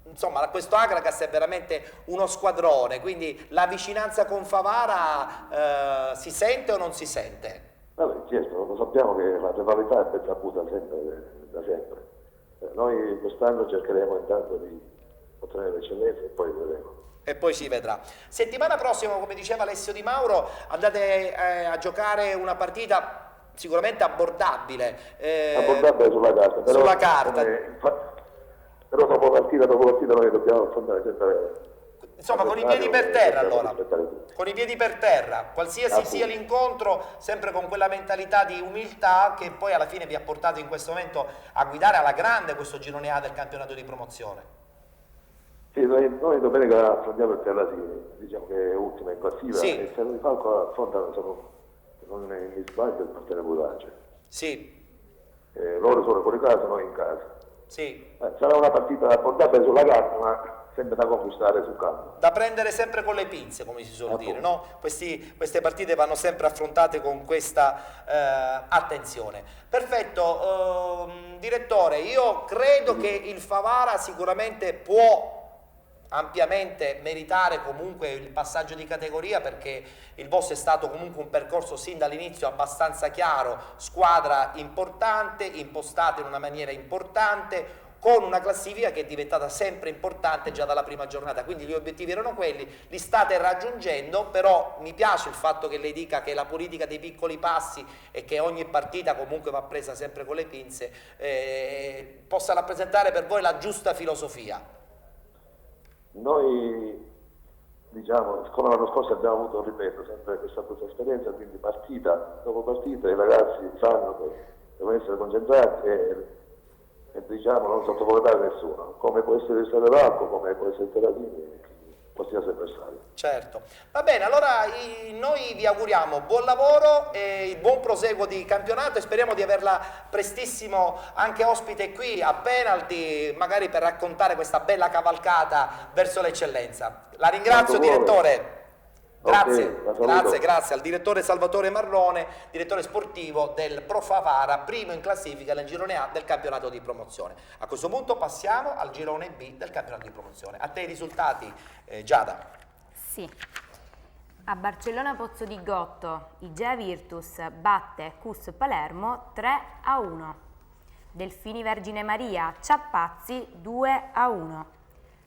insomma questo Agragas è veramente uno squadrone, quindi la vicinanza con Favara si sente o non si sente? Vabbè, certo, lo sappiamo che la rivalità è ben saputa da sempre. Noi quest'anno cercheremo intanto di ottenere l'eccellenza e poi vedremo. E poi si vedrà. Settimana prossima, come diceva Alessio Di Mauro, andate a giocare una partita sicuramente abbordabile. Abbordabile sulla carta. Però, sulla carta. Però dopo partita noi dobbiamo affrontare sempre... Insomma, con i piedi per terra allora. Con i piedi per terra, qualsiasi sia l'incontro, sempre con quella mentalità di umiltà che poi alla fine vi ha portato in questo momento a guidare alla grande questo girone A del campionato di promozione. Sì, noi domenica affrontiamo il Terrasini, diciamo che è ultima in classifica, sì. E Serra di Falco affrontano, non mi sbaglio, il Partene Budacce. Sì. Loro sono fuori casa, noi in casa. Sì. Sarà una partita abbordabile sulla carta, ma sempre da conquistare sul campo. Da prendere sempre con le pinze, come si suol dire, no? Queste partite vanno sempre affrontate con questa attenzione. Perfetto, direttore, io credo che il Favara sicuramente può ampiamente meritare comunque il passaggio di categoria, perché il vostro è stato comunque un percorso sin dall'inizio abbastanza chiaro, squadra importante, impostata in una maniera importante, con una classifica che è diventata sempre importante già dalla prima giornata, quindi gli obiettivi erano quelli, li state raggiungendo, però mi piace il fatto che lei dica che la politica dei piccoli passi e che ogni partita comunque va presa sempre con le pinze possa rappresentare per voi la giusta filosofia. Noi, siccome l'anno scorso abbiamo avuto, ripeto, sempre questa brutta esperienza, quindi partita dopo partita i ragazzi sanno che devono essere concentrati e non sottovalutare nessuno, come può essere il Serralco, come può essere il Terrasini, qualsiasi avversario. Certo, va bene, allora noi vi auguriamo buon lavoro e il buon proseguo di campionato e speriamo di averla prestissimo anche ospite qui a Penalty, magari per raccontare questa bella cavalcata verso l'eccellenza. La ringrazio, direttore. Grazie, grazie al direttore Salvatore Marrone, direttore sportivo del Pro Favara, primo in classifica nel girone A del campionato di promozione. A questo punto passiamo al girone B del campionato di promozione. A te i risultati, Giada. Sì. A Barcellona Pozzo di Gotto, Igea Virtus batte Cus Palermo 3-1. Delfini Vergine Maria Ciappazzi 2-1.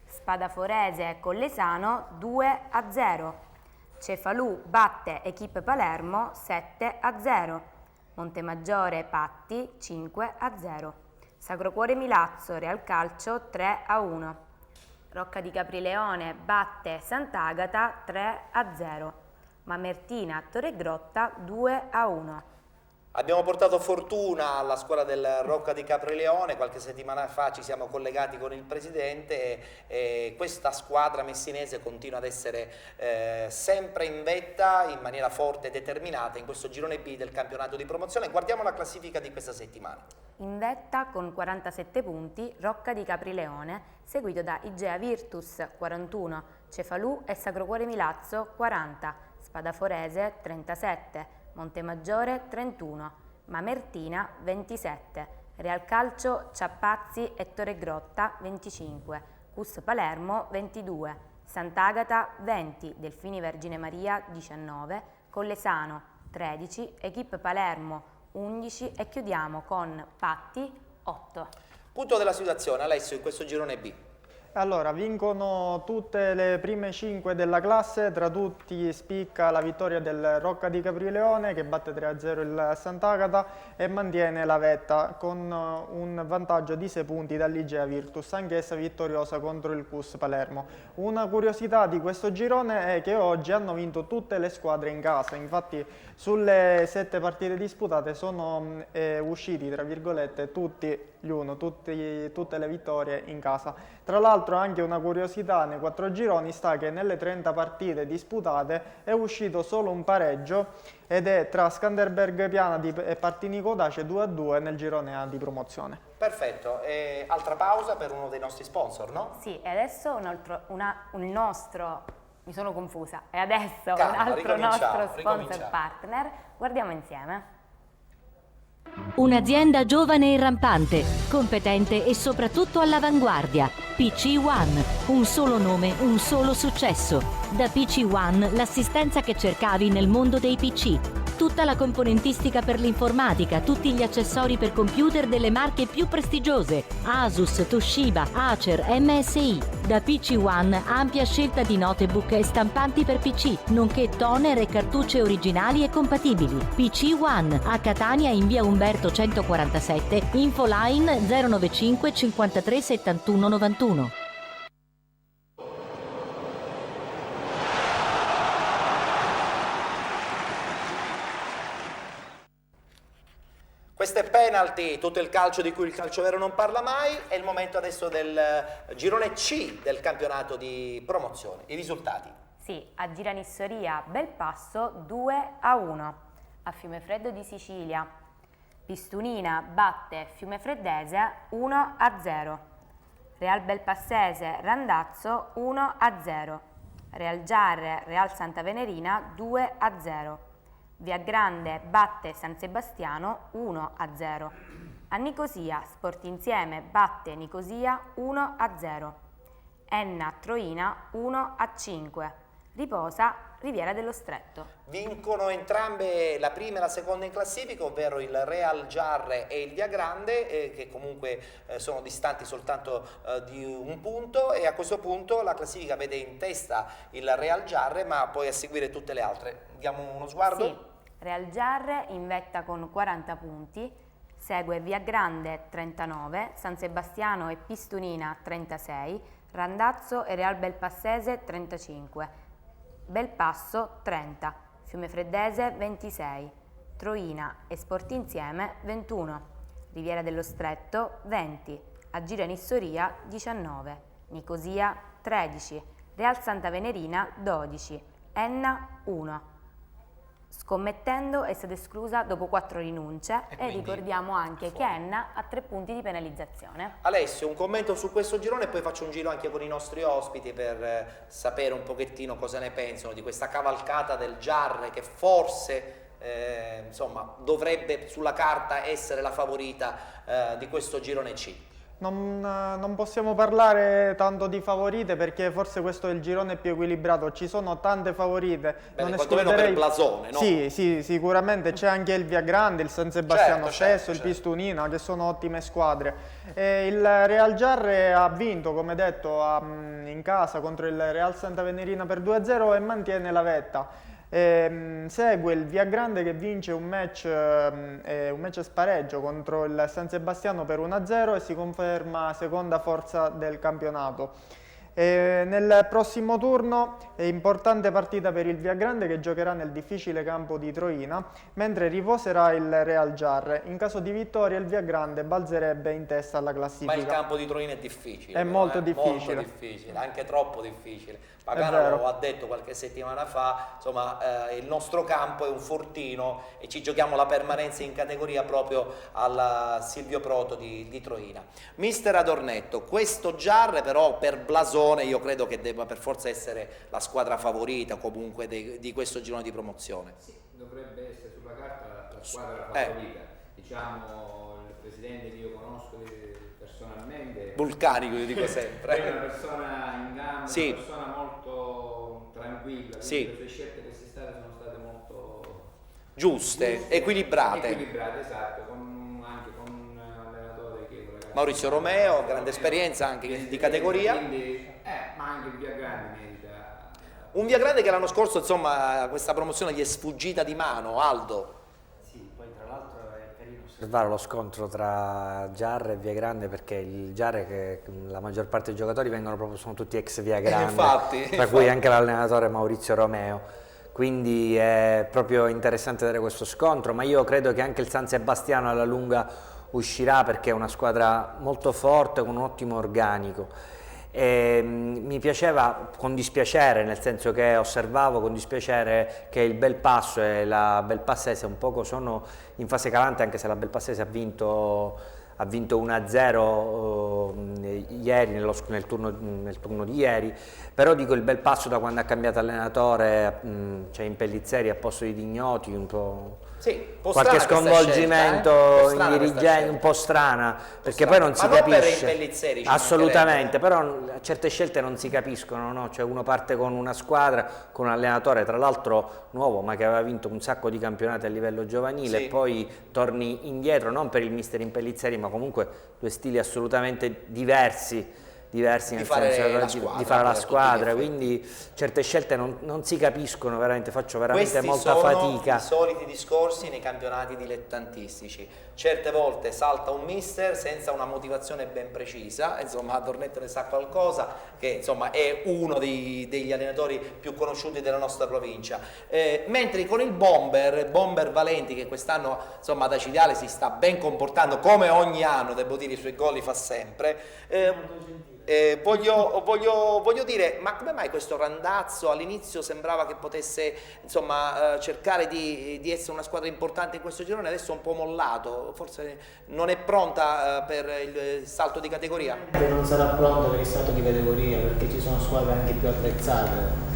Spadaforese Collesano 2-0. Cefalù batte Equipe Palermo 7-0. Montemaggiore Patti 5-0. Sacro Cuore Milazzo Real Calcio 3-1. Rocca di Caprileone batte Sant'Agata 3-0. Mamertina Torregrotta 2-1. Abbiamo portato fortuna alla scuola del Rocca di Caprileone, qualche settimana fa ci siamo collegati con il presidente e questa squadra messinese continua ad essere sempre in vetta in maniera forte e determinata in questo girone B del campionato di promozione. Guardiamo la classifica di questa settimana. In vetta con 47 punti Rocca di Caprileone, seguito da Igea Virtus 41, Cefalù e Sacro Cuore Milazzo 40, Spadaforese 37, Montemaggiore 31, Mamertina 27, Real Calcio Ciappazzi e Torregrotta 25, Cus Palermo 22, Sant'Agata 20, Delfini Vergine Maria 19, Collesano 13, Equipe Palermo 11 e chiudiamo con Patti 8. Punto della situazione, Alessio, in questo girone B. Allora, vincono tutte le prime 5 della classe, tra tutti spicca la vittoria del Rocca di Caprileone che batte 3-0 il Sant'Agata e mantiene la vetta con un vantaggio di 6 punti dall'Igea Virtus, anch'essa vittoriosa contro il Cus Palermo. Una curiosità di questo girone è che oggi hanno vinto tutte le squadre in casa, infatti sulle 7 partite disputate sono usciti, tra virgolette, tutte le vittorie in casa. Tra l'altro anche una curiosità nei 4 gironi sta che nelle 30 partite disputate è uscito solo un pareggio ed è tra Skanderberg Piana e Partini Codace 2-2 nel girone A di promozione. Perfetto, e altra pausa per uno dei nostri sponsor, no? Sì, e adesso mi sono confusa, e adesso Calma, un altro nostro sponsor ricominciamo. partner, guardiamo insieme. Un'azienda giovane e rampante, competente e soprattutto all'avanguardia. PC One, un solo nome, un solo successo. Da PC One l'assistenza che cercavi nel mondo dei PC. Tutta la componentistica per l'informatica, tutti gli accessori per computer delle marche più prestigiose. Asus, Toshiba, Acer, MSI. Da PC One ampia scelta di notebook e stampanti per PC, nonché toner e cartucce originali e compatibili. PC One a Catania in via Umberto 147, infoline 095 53 71 91. Questo è penalty, tutto il calcio di cui il calcio vero non parla mai. È il momento adesso del girone C del campionato di promozione. I risultati. Sì, a Giranissoria Belpasso 2-1, a Fiumefreddo di Sicilia Pistunina batte Fiumefreddese 1-0, Real Belpassese Randazzo 1-0, Real Giarre Real Santa Venerina 2-0, Via Grande batte San Sebastiano 1-0. A Nicosia Sport Insieme batte Nicosia 1-0. Enna Troina 1-5. Riposa Riviera dello Stretto. Vincono entrambe la prima e la seconda in classifica, ovvero il Real Giarre e il Via Grande, che comunque sono distanti soltanto di un punto, e a questo punto la classifica vede in testa il Real Giarre, ma poi a seguire tutte le altre. Diamo uno sguardo? Sì, Real Giarre in vetta con 40 punti, segue Via Grande 39, San Sebastiano e Pistunina 36, Randazzo e Real Belpassese 35, Belpasso 30, Fiumefreddese 26, Troina e Sport Insieme 21, Riviera dello Stretto 20, Agira Nissoria 19, Nicosia 13, Real Santa Venerina 12, Enna 1. Scommettendo è stata esclusa dopo 4 rinunce e ricordiamo anche che Enna ha 3 punti di penalizzazione. Alessio, un commento su questo girone e poi faccio un giro anche con i nostri ospiti per sapere un pochettino cosa ne pensano di questa cavalcata del Giarre che forse insomma dovrebbe sulla carta essere la favorita di questo girone C. Non possiamo parlare tanto di favorite perché forse questo è il girone più equilibrato, ci sono tante favorite. Bene, quantomeno per blasone, no? Sì, sicuramente c'è anche il Viagrande, il San Sebastiano stesso, il certo. Pistunina, che sono ottime squadre. Il Real Giarre ha vinto, come detto, in casa contro il Real Santa Venerina per 2-0 e mantiene la vetta. Segue il Viagrande che vince un match spareggio contro il San Sebastiano per 1-0 e si conferma seconda forza del campionato. Nel prossimo turno è importante partita per il Viagrande che giocherà nel difficile campo di Troina, mentre riposerà il Real Giarre. In caso di vittoria il Viagrande balzerebbe in testa alla classifica. Ma il campo di Troina è difficile. È molto difficile. Molto difficile, anche troppo difficile. Pagano lo ha detto qualche settimana fa, insomma il nostro campo è un fortino e ci giochiamo la permanenza in categoria proprio alla Silvio Proto di Troina. Mister Adornetto, questo Giarre però per blasone io credo che debba per forza essere la squadra favorita comunque di questo girone di promozione. Sì, dovrebbe essere sulla carta la squadra favorita. Diciamo il presidente che io conosco personalmente, vulcanico, io dico sempre. È una persona in gamba, sì. Una persona molto tranquilla, sì. Le sue scelte quest'estate sono state molto giuste, equilibrate. Equilibrate, esatto, anche con un allenatore che è un ragazzo Maurizio Romeo, grande esperienza anche di categoria. Quindi, ma anche il Viagrande merita. Un Viagrande che l'anno scorso, insomma, questa promozione gli è sfuggita di mano, Aldo. Osservare lo scontro tra Giarre e Viagrande perché il Giarre, che la maggior parte dei giocatori sono tutti ex Viagrande, tra cui anche l'allenatore Maurizio Romeo, quindi è proprio interessante vedere questo scontro, ma io credo che anche il San Sebastiano alla lunga uscirà perché è una squadra molto forte con un ottimo organico. E mi piaceva con dispiacere, nel senso che osservavo con dispiacere che il Belpasso e la Belpassese un poco sono in fase calante, anche se la Belpassese ha vinto 1-0 ieri nel turno di ieri, però dico il Belpasso da quando ha cambiato allenatore, cioè in Pellizzeri a posto di Dignoti, un po'... Sì, qualche sconvolgimento in dirigente, un po' strana, perché poi non si capisce. Per i Pellizzeri, assolutamente, però certe scelte non si capiscono, no? Cioè uno parte con una squadra, con un allenatore tra l'altro nuovo, ma che aveva vinto un sacco di campionati a livello giovanile, e poi torni indietro, non per il mister in Pellizzeri, ma comunque due stili assolutamente diversi nel senso di fare la squadra, quindi certe scelte non si capiscono veramente, faccio veramente molta fatica. Questi sono i soliti discorsi nei campionati dilettantistici, certe volte salta un mister senza una motivazione ben precisa, insomma Adornetto ne sa qualcosa, che insomma è uno degli allenatori più conosciuti della nostra provincia, mentre con il Bomber Valenti, che quest'anno insomma da Civiale si sta ben comportando come ogni anno, devo dire, i suoi gol li fa sempre. Voglio dire, ma come mai questo Randazzo all'inizio sembrava che potesse insomma cercare di essere una squadra importante in questo girone, adesso è un po' mollato, forse non è pronta per il salto di categoria? Non sarà pronta per il salto di categoria perché ci sono squadre anche più attrezzate.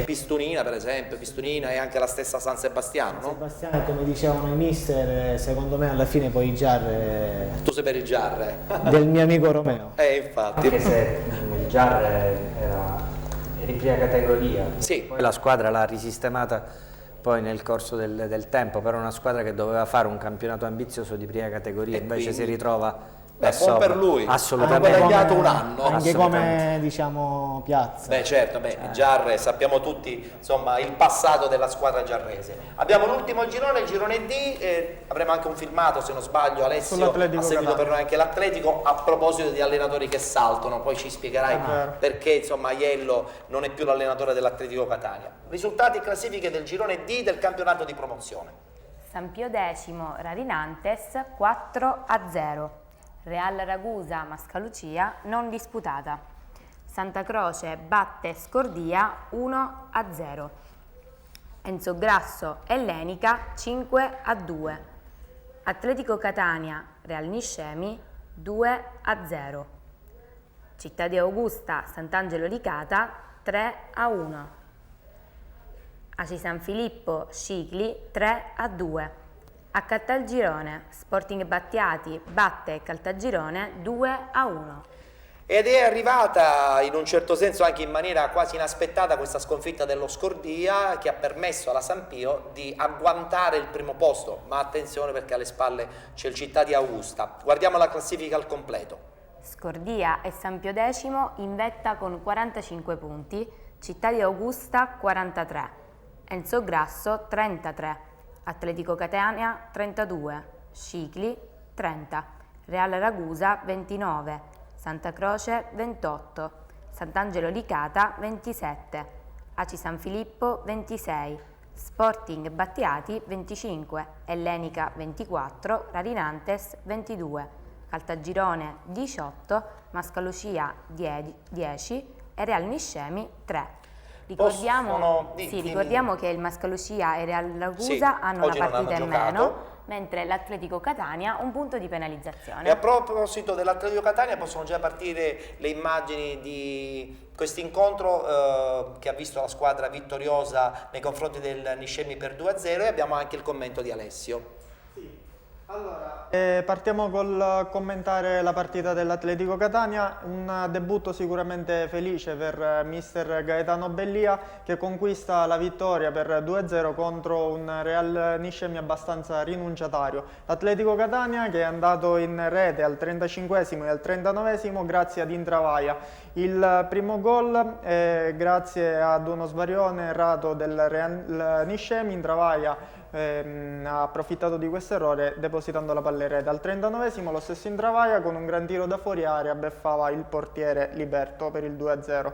Pistunina per esempio, Pistunina e anche la stessa San Sebastiano, no? Sebastiano, come dicevano i mister, secondo me alla fine poi il Giarre... Tu sei per il Giarre? Del mio amico Romeo. Infatti. Anche se il Giarre era in prima categoria, sì. Poi la squadra l'ha risistemata poi nel corso del tempo, però una squadra che doveva fare un campionato ambizioso di prima categoria, invece quindi si ritrova... buon per lui, assolutamente. ha guadagnato un anno. Anche come diciamo piazza. Beh certo, Giarre, sappiamo tutti insomma il passato della squadra giarrese. Abbiamo l'ultimo girone, il girone D, avremo anche un filmato se non sbaglio, Alessio ha seguito per noi anche l'Atletico, a proposito di allenatori che saltano, poi ci spiegherai perché insomma Aiello non è più l'allenatore dell'Atletico Catania. Risultati e classifiche del girone D del campionato di promozione. San Pio X Rarinantes 4-0. Real Ragusa Mascalucia non disputata. Santa Croce batte Scordia 1-0. Enzo Grasso Ellenica 5-2. Atletico Catania Real Niscemi 2-0. Città di Augusta Sant'Angelo Licata 3-1. Aci San Filippo Scicli 3-2. A Caltagirone, Sporting Battiati batte Caltagirone 2-1. Ed è arrivata in un certo senso anche in maniera quasi inaspettata questa sconfitta dello Scordia, che ha permesso alla Sampio di agguantare il primo posto, ma attenzione perché alle spalle c'è il Città di Augusta. Guardiamo la classifica al completo. Scordia e Sampio decimo in vetta con 45 punti, Città di Augusta 43, Enzo Grasso 33, Atletico Catania 32, Scicli 30, Real Ragusa 29, Santa Croce 28, Sant'Angelo Licata 27, Aci San Filippo 26, Sporting Battiati 25, Ellenica 24, Rarinantes 22, Caltagirone 18, Mascalucia 10 e Real Niscemi 3. Ricordiamo che il Mascalucia e Real Ragusa hanno una partita in meno, mentre l'Atletico Catania un punto di penalizzazione. E a proposito dell'Atletico Catania possono già partire le immagini di questo incontro che ha visto la squadra vittoriosa nei confronti del Niscemi per 2-0 e abbiamo anche il commento di Alessio. Allora, partiamo col commentare la partita dell'Atletico Catania, un debutto sicuramente felice per mister Gaetano Bellia che conquista la vittoria per 2-0 contro un Real Niscemi abbastanza rinunciatario. L'Atletico Catania che è andato in rete al 35esimo e al 39esimo grazie ad Intravaia. Il primo gol grazie ad uno svarione errato del Real Niscemi. Intravaia ha approfittato di questo errore depositando la palla in rete. Al 39esimo lo stesso Intravaia con un gran tiro da fuori area beffava il portiere Liberto per il 2-0.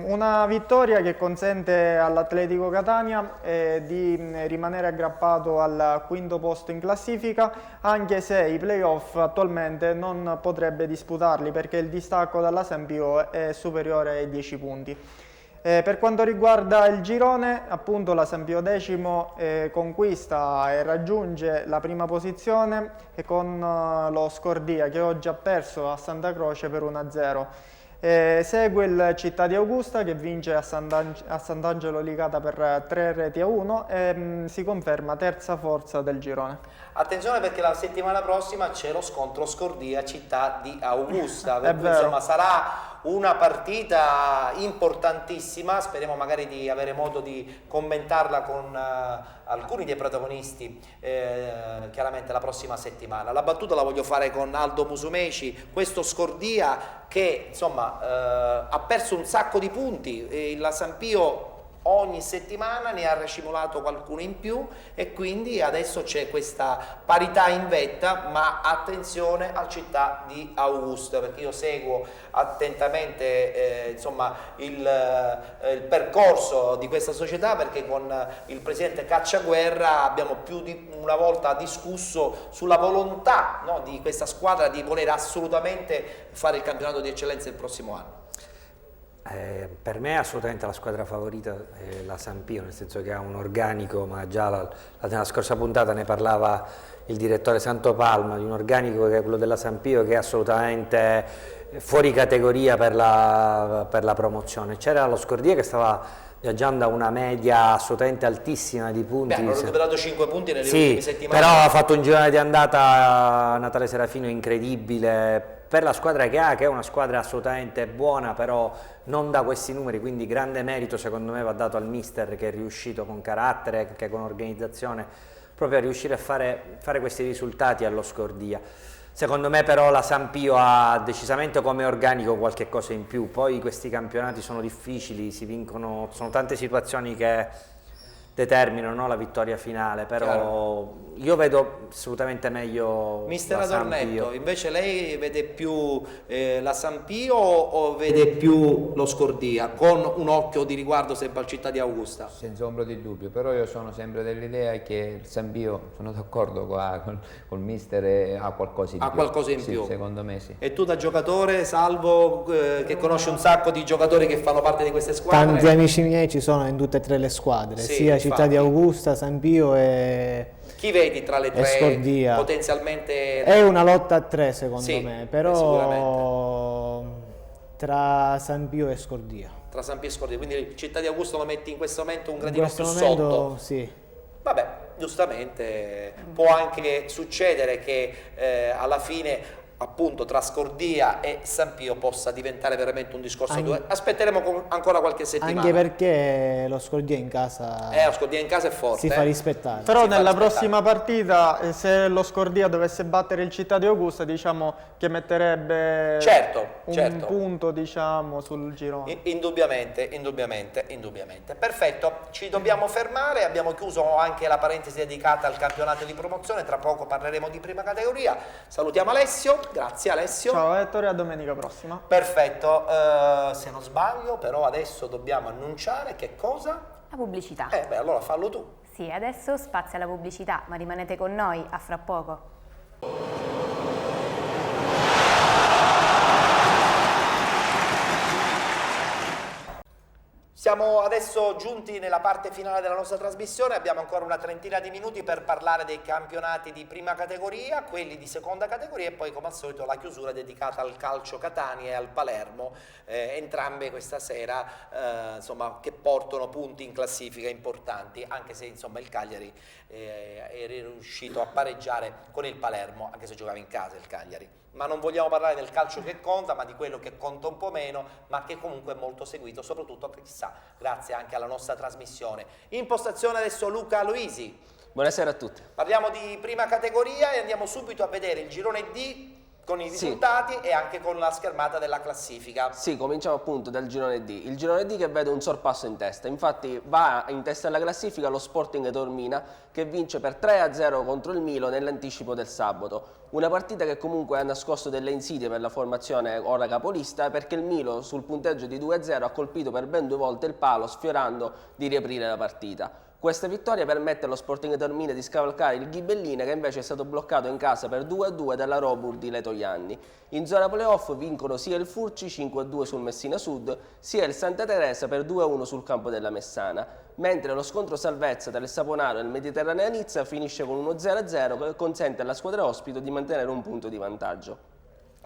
Una vittoria che consente all'Atletico Catania di rimanere aggrappato al quinto posto in classifica, anche se i playoff attualmente non potrebbe disputarli perché il distacco dalla Sampio è superiore ai 10 punti. Per quanto riguarda il girone, appunto la Sampio decimo conquista e raggiunge la prima posizione con lo Scordia che oggi ha perso a Santa Croce per 1-0. Segue il Città di Augusta che vince a Sant'Angelo Licata per 3-1 e si conferma terza forza del girone. Attenzione perché la settimana prossima c'è lo scontro Scordia Città di Augusta, per cui, vero. insomma sarà una partita importantissima, speriamo magari di avere modo di commentarla con alcuni dei protagonisti chiaramente la prossima settimana. La battuta la voglio fare con Aldo Musumeci, questo Scordia che insomma ha perso un sacco di punti, la Sampio ogni settimana ne ha racimolato qualcuno in più e quindi adesso c'è questa parità in vetta, ma attenzione al Città di Augusta perché io seguo attentamente insomma il percorso di questa società perché con il presidente Cacciaguerra abbiamo più di una volta discusso sulla volontà, no, di questa squadra di voler assolutamente fare il campionato di eccellenza il prossimo anno. Per me assolutamente la squadra favorita è la Sampio, nel senso che ha un organico, ma già nella scorsa puntata ne parlava il direttore Santopalma, di un organico che è quello della Sampio che è assolutamente fuori categoria per la promozione. C'era lo Scordia che stava viaggiando a una media assolutamente altissima di punti. Hanno recuperato 5 punti nelle ultime settimane. Però ha fatto un girone di andata Natale Serafino incredibile per la squadra che ha, che è una squadra assolutamente buona, però non da questi numeri, quindi grande merito secondo me va dato al mister che è riuscito con carattere, anche con organizzazione, proprio a riuscire a fare questi risultati allo Scordia. Secondo me però la Sampio ha decisamente come organico qualche cosa in più, poi questi campionati sono difficili, si vincono, sono tante situazioni che determinano la vittoria finale, però chiaro. Io vedo assolutamente meglio Mister Adornetto, invece lei vede più la Sampio o vede più lo Scordia, con un occhio di riguardo sempre al Città di Augusta? Senza ombra di dubbio, però io sono sempre dell'idea che il Sampio, sono d'accordo col mister, ha qualcosa in più. Ha qualcosa in più? Secondo me sì. E tu da giocatore, Salvo, che conosci un sacco di giocatori che fanno parte di queste squadre? Tanti amici miei ci sono in tutte e tre le squadre, sì, sia Città di Augusta, Sampio e chi vedi tra le tre Scordia. Potenzialmente? È una lotta a tre secondo sì, me, però tra Sampio e Scordia. Tra Sampio e Scordia, quindi Città di Augusta lo metti in questo momento un gradino più sotto? Sì. Vabbè, giustamente può anche succedere che alla fine appunto tra Scordia e San Pio possa diventare veramente un discorso due. Aspetteremo ancora qualche settimana. Anche perché lo Scordia in casa, lo Scordia in casa è forte. si fa rispettare. Però nella prossima partita, se lo Scordia dovesse battere il Città di Augusta, diciamo che metterebbe un punto, diciamo, sul girone. Indubbiamente. Perfetto, ci dobbiamo fermare, abbiamo chiuso anche la parentesi dedicata al campionato di promozione, tra poco parleremo di prima categoria. Salutiamo Alessio. Grazie Alessio. Ciao Ettore, a domenica prossima. Perfetto, se non sbaglio però adesso dobbiamo annunciare che cosa? La pubblicità. Beh, allora fallo tu. Sì, adesso spazia la pubblicità, ma rimanete con noi, a fra poco. Siamo adesso giunti nella parte finale della nostra trasmissione, abbiamo ancora una trentina di minuti per parlare dei campionati di prima categoria, quelli di seconda categoria e poi come al solito la chiusura dedicata al calcio Catania e al Palermo, entrambe questa sera insomma, che portano punti in classifica importanti, anche se insomma il Cagliari è riuscito a pareggiare con il Palermo, anche se giocava in casa il Cagliari. Ma non vogliamo parlare del calcio che conta, ma di quello che conta un po' meno, ma che comunque è molto seguito, soprattutto chissà, grazie anche alla nostra trasmissione. In postazione adesso Luca Luisi. Buonasera a tutti. Parliamo di prima categoria e andiamo subito a vedere il girone D con i risultati e anche con la schermata della classifica. Sì, cominciamo appunto dal girone D. Il girone D che vede un sorpasso in testa, infatti va in testa alla classifica lo Sporting Taormina che vince per 3-0 contro il Milo nell'anticipo del sabato. Una partita che comunque ha nascosto delle insidie per la formazione ora capolista perché il Milo sul punteggio di 2-0 ha colpito per ben 2 volte il palo sfiorando di riaprire la partita. Questa vittoria permette allo Sporting Taormina di scavalcare il Ghibellina che invece è stato bloccato in casa per 2-2 dalla Robur di Letojanni. In zona playoff vincono sia il Furci 5-2 sul Messina Sud sia il Santa Teresa per 2-1 sul campo della Messana, mentre lo scontro salvezza tra il Saponaro e il Mediterranea Nizza finisce con uno 0-0 che consente alla squadra ospite di mantenere un punto di vantaggio.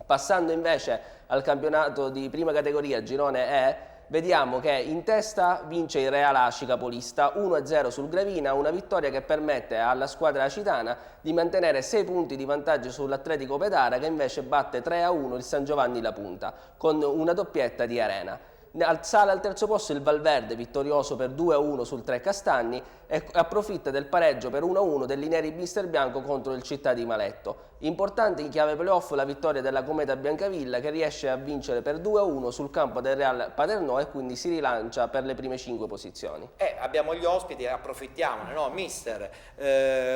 Passando invece al campionato di prima categoria girone E, vediamo che in testa vince il Real Aci capolista 1-0 sul Gravina, una vittoria che permette alla squadra acitana di mantenere 6 punti di vantaggio sull'Atletico Petara che invece batte 3-1 il San Giovanni La Punta con una doppietta di Arena. Sale al terzo posto il Valverde vittorioso per 2-1 sul Trecastagni e approfitta del pareggio per 1-1 dell'Ineri Mister Bianco contro il Città di Maletto. Importante in chiave playoff la vittoria della Cometa Biancavilla che riesce a vincere per 2-1 sul campo del Real Paternò e quindi si rilancia per le prime 5 posizioni. Abbiamo gli ospiti e approfittiamone, no? Mister,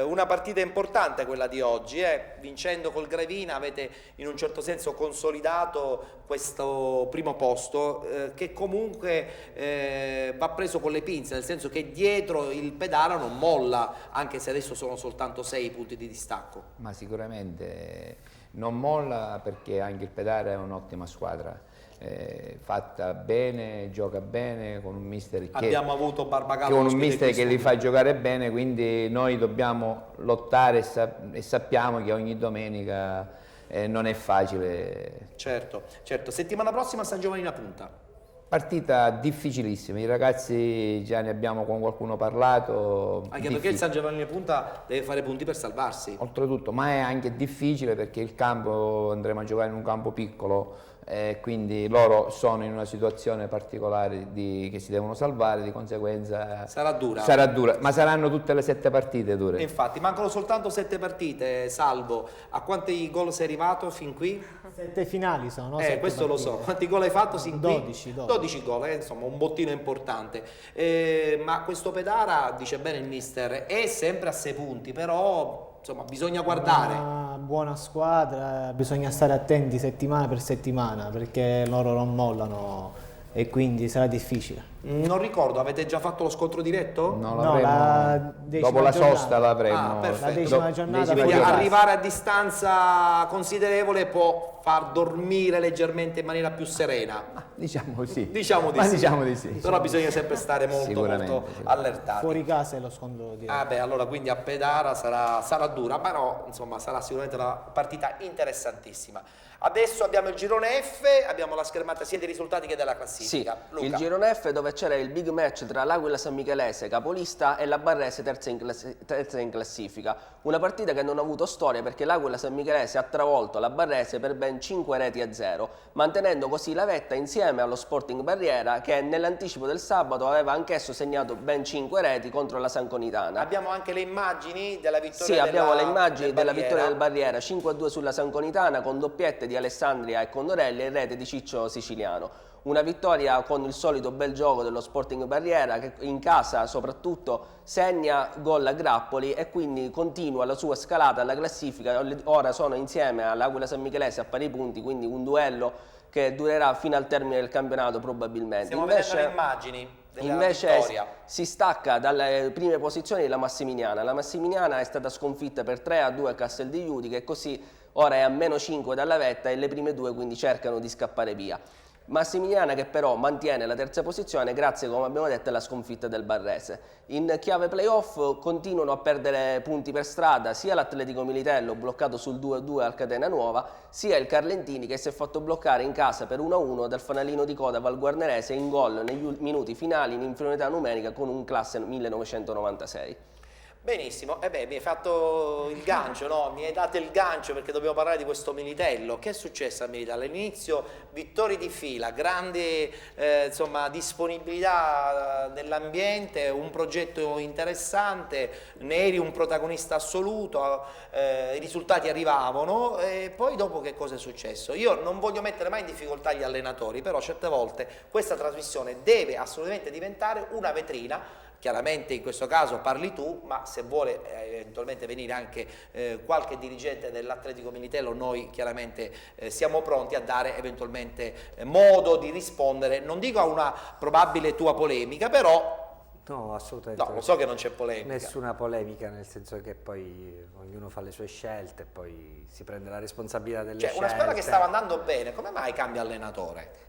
una partita importante quella di oggi, vincendo col Gravina avete in un certo senso consolidato questo primo posto che comunque va preso con le pinze, nel senso che dietro il Pedara non molla, anche se adesso sono soltanto 6 punti di distacco. Ma sicuramente non molla perché anche il Pedara è un'ottima squadra, fatta bene, gioca bene, con un mister che, abbiamo avuto Barbagallo, che li fa giocare bene, quindi noi dobbiamo lottare e sappiamo che ogni domenica non è facile. Certo. Settimana prossima San Giovanni La Punta. Partita difficilissima, i ragazzi già ne abbiamo con qualcuno parlato. Anche perché il San Giovanni La Punta deve fare punti per salvarsi. Oltretutto, ma è anche difficile perché il campo, andremo a giocare in un campo piccolo, quindi loro sono in una situazione particolare che si devono salvare, di conseguenza sarà dura, ma saranno tutte le 7 partite dure. Infatti mancano soltanto 7 partite. Salvo, a quanti gol sei arrivato fin qui? 7 finali sono, questo partite. Lo so. Quanti gol hai fatto sin qui? 12 gol, insomma un bottino importante. Ma questo Pedara, dice bene il mister, è sempre a 6 punti, però insomma bisogna guardare. Una buona squadra, bisogna stare attenti settimana per settimana perché loro non mollano e quindi sarà difficile. Non ricordo, avete già fatto lo scontro diretto? No, dopo la sosta l'avremo. La decima giornata. Quindi arrivare a distanza considerevole può far dormire leggermente in maniera più serena. Diciamo di sì. Diciamo di sì. Però bisogna sempre stare molto allertati. Fuori casa è lo scontro diretto. Allora quindi a Pedara sarà dura, però insomma sarà sicuramente una partita interessantissima. Adesso abbiamo il girone F, abbiamo la schermata sia dei risultati che della classifica. Sì, Luca. il girone F dove c'era il big match tra l'Aquila San Michelese, capolista, e la Barrese, terza in classifica. Una partita che non ha avuto storia perché l'Aquila San Michelese ha travolto la Barrese per ben 5-0, mantenendo così la vetta insieme allo Sporting Barriera, che nell'anticipo del sabato aveva anch'esso segnato ben 5 reti contro la Sanconitana. Abbiamo anche le immagini della vittoria Sì, abbiamo le immagini della vittoria del Barriera, 5-2 sulla Sanconitana, con doppiette di Alessandria e Condorelli e rete di Ciccio Siciliano. Una vittoria con il solito bel gioco dello Sporting Barriera, che in casa soprattutto segna gol a grappoli e quindi continua la sua scalata alla classifica. Ora sono insieme all'Aquila San Michelese a pari punti, quindi un duello che durerà fino al termine del campionato probabilmente. Stiamo vedendo le immagini della Invece vittoria. si stacca dalle prime posizioni la Massiminiana. La Massiminiana è stata sconfitta per 3-2 a Castel di Iudica e così ora è a -5 dalla vetta e le prime due quindi cercano di scappare via. Massimiliana che però mantiene la terza posizione grazie, come abbiamo detto, alla sconfitta del Barrese. In chiave playoff continuano a perdere punti per strada sia l'Atletico Militello, bloccato sul 2-2 al Catena Nuova, sia il Carlentini che si è fatto bloccare in casa per 1-1 dal fanalino di coda Valguarnerese in gol negli minuti finali in inferiorità numerica con un classe 1996. Benissimo, mi hai fatto il gancio, no? Mi hai dato il gancio perché dobbiamo parlare di questo Militello. Che è successo a Militello? All'inizio vittorie di fila, grande insomma, disponibilità nell'ambiente, un progetto interessante, ne eri un protagonista assoluto, i risultati arrivavano e poi dopo che cosa è successo? Io non voglio mettere mai in difficoltà gli allenatori, però certe volte questa trasmissione deve assolutamente diventare una vetrina. Chiaramente in questo caso parli tu, ma se vuole eventualmente venire anche qualche dirigente dell'Atletico Militello, noi chiaramente siamo pronti a dare eventualmente modo di rispondere, non dico a una probabile tua polemica, però no, assolutamente. No, lo so che non c'è polemica. Nessuna polemica, nel senso che poi ognuno fa le sue scelte, poi si prende la responsabilità delle scelte. Una squadra che stava andando bene, come mai cambia allenatore?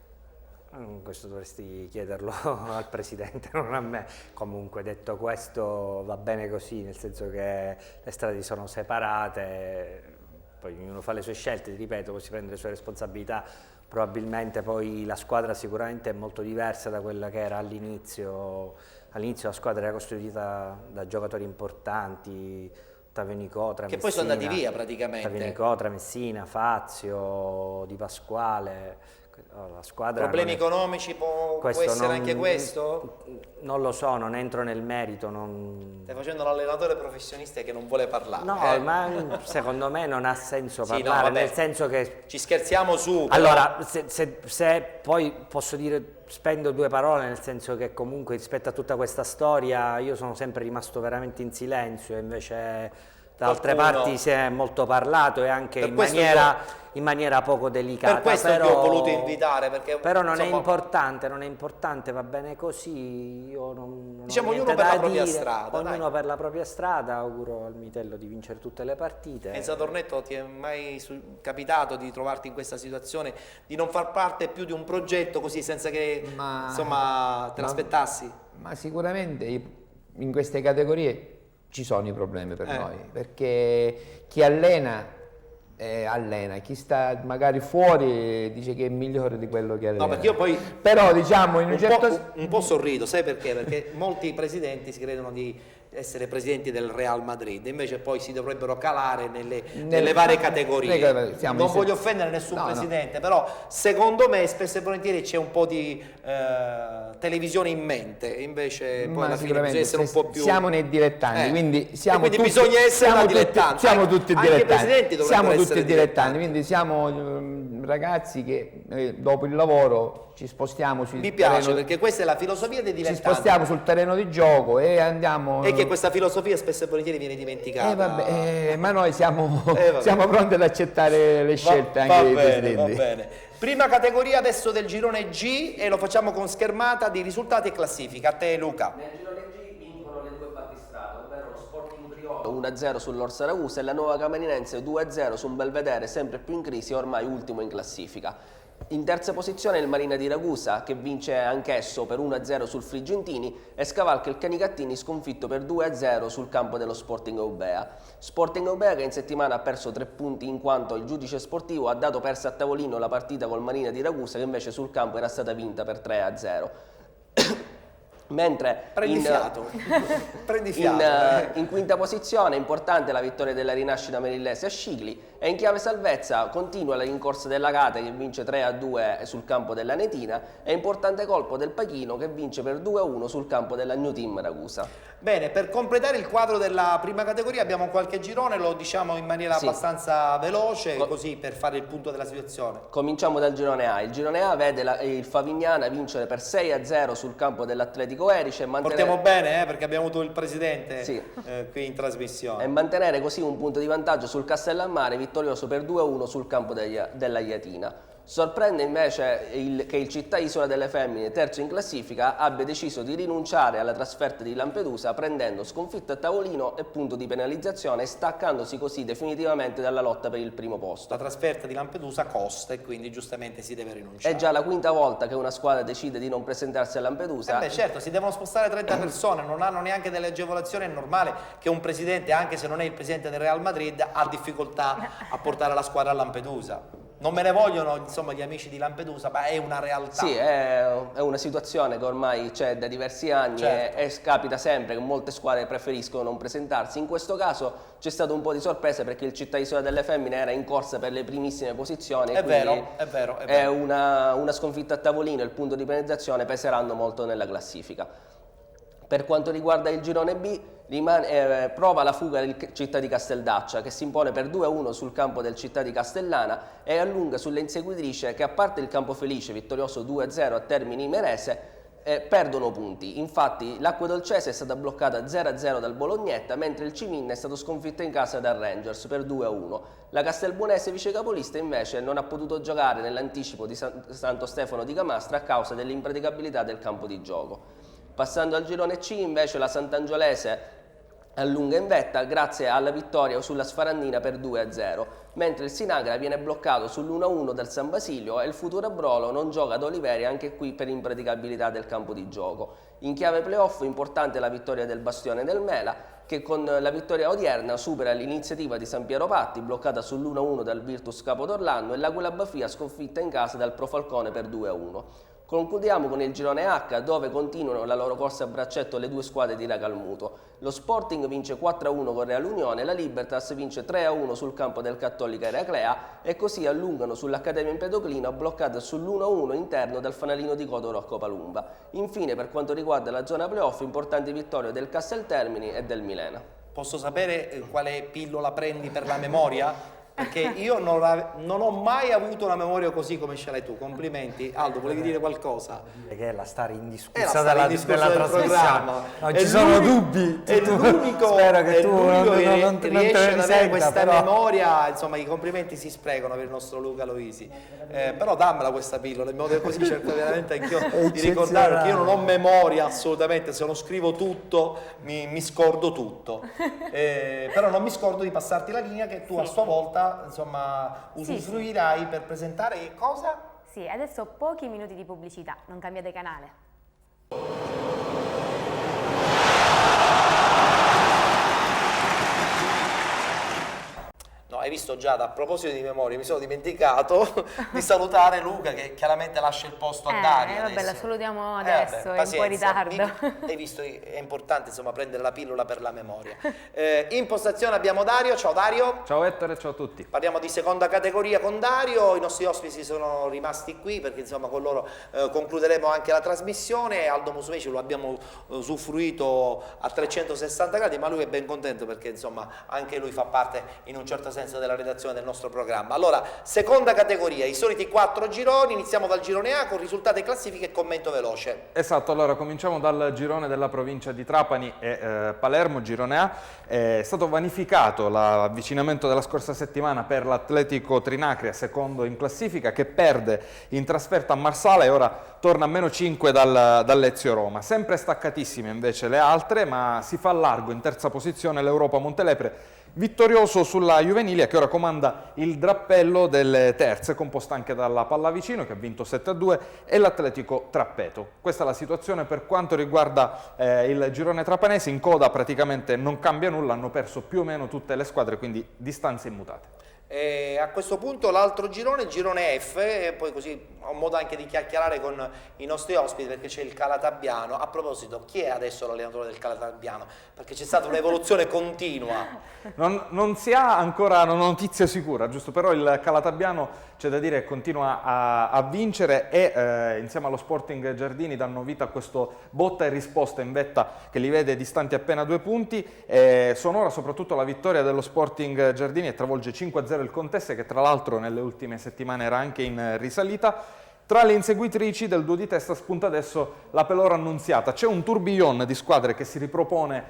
Questo dovresti chiederlo al presidente, non a me. Comunque, detto questo, va bene così, nel senso che le strade sono separate, poi ognuno fa le sue scelte, ti ripeto, poi si prende le sue responsabilità. Probabilmente poi la squadra sicuramente è molto diversa da quella che era all'inizio. All'inizio la squadra era costituita da giocatori importanti, Ottavio Nicotra, che Messina, poi sono andati via praticamente. Ottavio Nicotra, Messina, Fazio, Di Pasquale. La squadra problemi economici può essere anche questo? Non lo so, non entro nel merito. Stai facendo l'allenatore professionista che non vuole parlare. No, ma secondo me non ha senso parlare, nel senso che... Ci scherziamo su. Allora, se poi posso dire, spendo due parole, nel senso che comunque rispetto a tutta questa storia io sono sempre rimasto veramente in silenzio, e invece... Da altre parti si è molto parlato e anche in maniera poco delicata. Per questo ti ho voluto invitare. Perché, però non è importante, va bene così. Io non diciamo ho ognuno per la propria strada. Ognuno per la propria strada, auguro al Militello di vincere tutte le partite. Enzo Tornetto, ti è mai capitato di trovarti in questa situazione, di non far parte più di un progetto così senza che insomma te l'aspettassi? Ma sicuramente in queste categorie ci sono i problemi per noi, perché chi allena, chi sta magari fuori dice che è migliore di quello che allena. No, perché io poi però diciamo in un po' sorrido, sai perché? Perché molti presidenti si credono di essere presidenti del Real Madrid, invece poi si dovrebbero calare nelle varie categorie. Non voglio offendere nessun presidente, però secondo me spesso e volentieri c'è un po' di televisione in mente, invece poi alla fine bisogna essere un po' più... Siamo nei dilettanti, quindi siamo quindi tutti, bisogna essere dilettanti. Siamo tutti dilettanti, siamo tutti dilettanti, quindi siamo ragazzi che dopo il lavoro ci spostiamo sul Mi piace perché questa è la filosofia dei dilettanti. Ci spostiamo sul terreno di gioco e andiamo... E che questa filosofia spesso e volentieri viene dimenticata. Ma noi siamo pronti ad accettare le scelte anche dei presidenti. Va bene. Prima categoria adesso del girone G e lo facciamo con schermata di risultati e classifica. A te Luca. Nel girone G vincono le due battistrade, ovvero lo Sporting Priolo 1-0 sull'Orsa Ragusa e la Nuova Camarinense 2-0 su un Belvedere sempre più in crisi, ormai ultimo in classifica. In terza posizione il Marina di Ragusa che vince anch'esso per 1-0 sul Frigentini e scavalca il Canicattini sconfitto per 2-0 sul campo dello Sporting Eubea. Sporting Eubea che in settimana ha perso 3 punti in quanto il giudice sportivo ha dato persa a tavolino la partita col Marina di Ragusa che invece sul campo era stata vinta per 3-0. Mentre Prendi fiato. Prendi fiato. In quinta posizione è importante la vittoria della Rinascita Melillese a Scicli, e in chiave salvezza continua la rincorsa della Gate che vince 3-2 sul campo della Netina, e importante colpo del Pachino che vince per 2-1 sul campo della New Team Ragusa. Bene, per completare il quadro della prima categoria abbiamo qualche girone, lo diciamo in maniera abbastanza veloce, così per fare il punto della situazione. Cominciamo dal girone A. Il girone A vede il Favignana vincere per 6-0 sul campo dell'Atletico Erice. Portiamo bene, perché abbiamo avuto il presidente qui in trasmissione. E mantenere così un punto di vantaggio sul Castellammare, vittorioso per 2-1 sul campo della Iatina. Sorprende invece che il Città Isola delle Femmine, terzo in classifica, abbia deciso di rinunciare alla trasferta di Lampedusa, prendendo sconfitta a tavolino e punto di penalizzazione, staccandosi così definitivamente dalla lotta per il primo posto. La trasferta di Lampedusa costa e quindi giustamente si deve rinunciare. È già la quinta volta che una squadra decide di non presentarsi a Lampedusa. Certo, si devono spostare 30 persone, non hanno neanche delle agevolazioni, è normale che un presidente, anche se non è il presidente del Real Madrid, ha difficoltà a portare la squadra a Lampedusa. Non me ne vogliono, insomma, gli amici di Lampedusa, ma è una realtà. Sì, è una situazione che ormai c'è da diversi anni, e capita sempre che molte squadre preferiscono non presentarsi. In questo caso c'è stato un po' di sorpresa perché il Città Isola delle Femmine era in corsa per le primissime posizioni. È vero. Una sconfitta a tavolino e il punto di penalizzazione peseranno molto nella classifica. Per quanto riguarda il girone B, prova la fuga del Città di Casteldaccia, che si impone per 2-1 sul campo del Città di Castellana e allunga sulle inseguitrici che, a parte il Campofelice vittorioso 2-0 a Termini Imerese, perdono punti. Infatti l'Acqua Dolcese è stata bloccata 0-0 dal Bolognetta, mentre il Ciminna è stato sconfitto in casa dal Rangers per 2-1. La Castelbuonese vicecapolista invece non ha potuto giocare nell'anticipo di Santo Stefano di Camastra a causa dell'impraticabilità del campo di gioco. Passando al girone C invece la Sant'Angiolese allunga in vetta grazie alla vittoria sulla Sfarandina per 2-0, mentre il Sinagra viene bloccato sull'1-1 dal San Basilio e il Futurabrolo non gioca ad Oliveri anche qui per impraticabilità del campo di gioco. In chiave playoff importante la vittoria del Bastione del Mela, che con la vittoria odierna supera l'iniziativa di San Piero Patti, bloccata sull'1-1 dal Virtus Capodorlando, e l'Aquila Bafia sconfitta in casa dal Pro Falcone per 2-1. Concludiamo con il girone H, dove continuano la loro corsa a braccetto le due squadre di Racalmuto. Lo Sporting vince 4-1 con Real Unione, la Libertas vince 3-1 sul campo del Cattolica Eraclea e così allungano sull'Accademia Empedoclino, bloccata sull'1-1 interno dal fanalino di Codo Rocco Palumba. Infine, per quanto riguarda la zona playoff, importanti vittorie del Casteltermini e del Milena. Posso sapere quale pillola prendi per la memoria? Perché io non ho mai avuto una memoria così come ce l'hai tu. Complimenti. Aldo, volevi dire qualcosa? Che è la star indiscussa della trasmissione. Non ci sono dubbi. È l'unico spero che tu non riesce ad avere questa però memoria. Insomma, i complimenti si sprecano per il nostro Luca Loisi. Però dammela questa pillola, in modo che così cerco veramente anch'io di ricordare, perché io non ho memoria assolutamente. Se non scrivo tutto mi scordo tutto. Però non mi scordo di passarti la linea che tu a sua volta insomma usufruirai per presentare cosa? Sì, adesso pochi minuti di pubblicità, non cambiate canale. No, hai visto Giada, a proposito di memoria, mi sono dimenticato di salutare Luca che chiaramente lascia il posto a Dario. Vabbè, la salutiamo adesso, è un po' in ritardo. Hai visto, è importante insomma prendere la pillola per la memoria. In postazione abbiamo Dario, ciao Dario. Ciao Ettore, ciao a tutti. Parliamo di seconda categoria con Dario, i nostri ospiti sono rimasti qui perché insomma con loro concluderemo anche la trasmissione. Aldo Musumeci lo abbiamo usufruito a 360 gradi, ma lui è ben contento perché insomma anche lui fa parte in un certo senso della redazione del nostro programma. Allora, seconda categoria, i soliti 4 gironi, iniziamo dal girone A con risultati e classifiche e commento veloce. Esatto, allora cominciamo dal girone della provincia di Trapani e Palermo, girone A. È stato vanificato l'avvicinamento della scorsa settimana per l'Atletico Trinacria, secondo in classifica, che perde in trasferta a Marsala e ora torna a -5 dal Lazio Roma. Sempre staccatissime invece le altre, ma si fa largo in terza posizione l'Europa Montelepre, vittorioso sulla Juvenilia che ora comanda il drappello delle terze, composta anche dalla Pallavicino che ha vinto 7-2 e l'Atletico Trappeto. Questa è la situazione per quanto riguarda il girone trapanese. In coda praticamente non cambia nulla, hanno perso più o meno tutte le squadre, quindi distanze immutate. E a questo punto l'altro girone, il girone F, e poi così ho modo anche di chiacchierare con i nostri ospiti perché c'è il Calatabbiano. A proposito, chi è adesso l'allenatore del Calatabbiano? Perché c'è stata un'evoluzione continua. Non si ha ancora una notizia sicura, giusto? Però il Calatabbiano, c'è da dire, continua a vincere e insieme allo Sporting Giardini danno vita a questo botta e risposta in vetta che li vede distanti appena 2 punti. Sonora soprattutto la vittoria dello Sporting Giardini e travolge 5-0 il Contesse, che tra l'altro nelle ultime settimane era anche in risalita. Tra le inseguitrici del duo di testa spunta adesso la Peloro Annunziata. C'è un tourbillon di squadre che si ripropone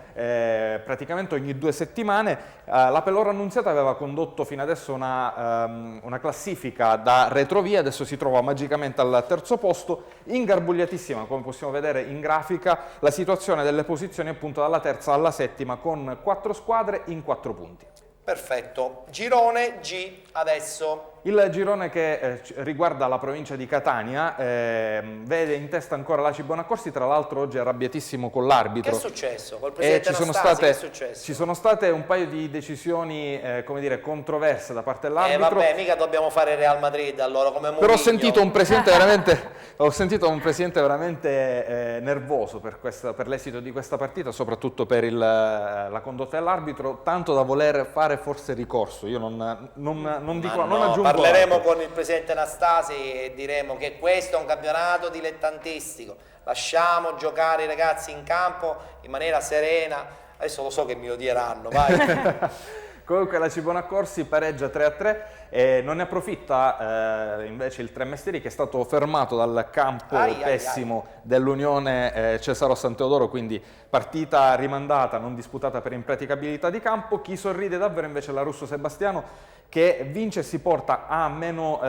praticamente ogni 2 settimane. La Peloro Annunziata aveva condotto fino adesso una classifica da retrovia, adesso si trova magicamente al terzo posto, ingarbugliatissima, come possiamo vedere in grafica, la situazione delle posizioni appunto dalla terza alla settima con 4 squadre in 4 punti. Perfetto. Girone G adesso. Il girone che riguarda la provincia di Catania vede in testa ancora l'Aci Bonaccorsi, tra l'altro oggi è arrabbiatissimo con l'arbitro. Che è successo? Col presidente Anastasi, che è successo? Ci sono state un paio di decisioni, come dire, controverse da parte dell'arbitro. Vabbè, mica dobbiamo fare Real Madrid allora come Mourinho. Però ho sentito un presidente veramente, nervoso per l'esito di questa partita, soprattutto per la condotta dell'arbitro, tanto da voler fare forse ricorso. Io non aggiungo. Parleremo con il presidente Anastasi e diremo che questo è un campionato dilettantistico. Lasciamo giocare i ragazzi in campo in maniera serena. Adesso lo so che mi odieranno, vai. Comunque la Cibonaccorsi pareggia 3-3 e non ne approfitta invece il Tremestieri, che è stato fermato dal campo pessimo dell'Unione Cesaro San Teodoro, quindi partita rimandata, non disputata per impraticabilità di campo. Chi sorride davvero invece è la Russo Sebastiano, che vince e si porta a meno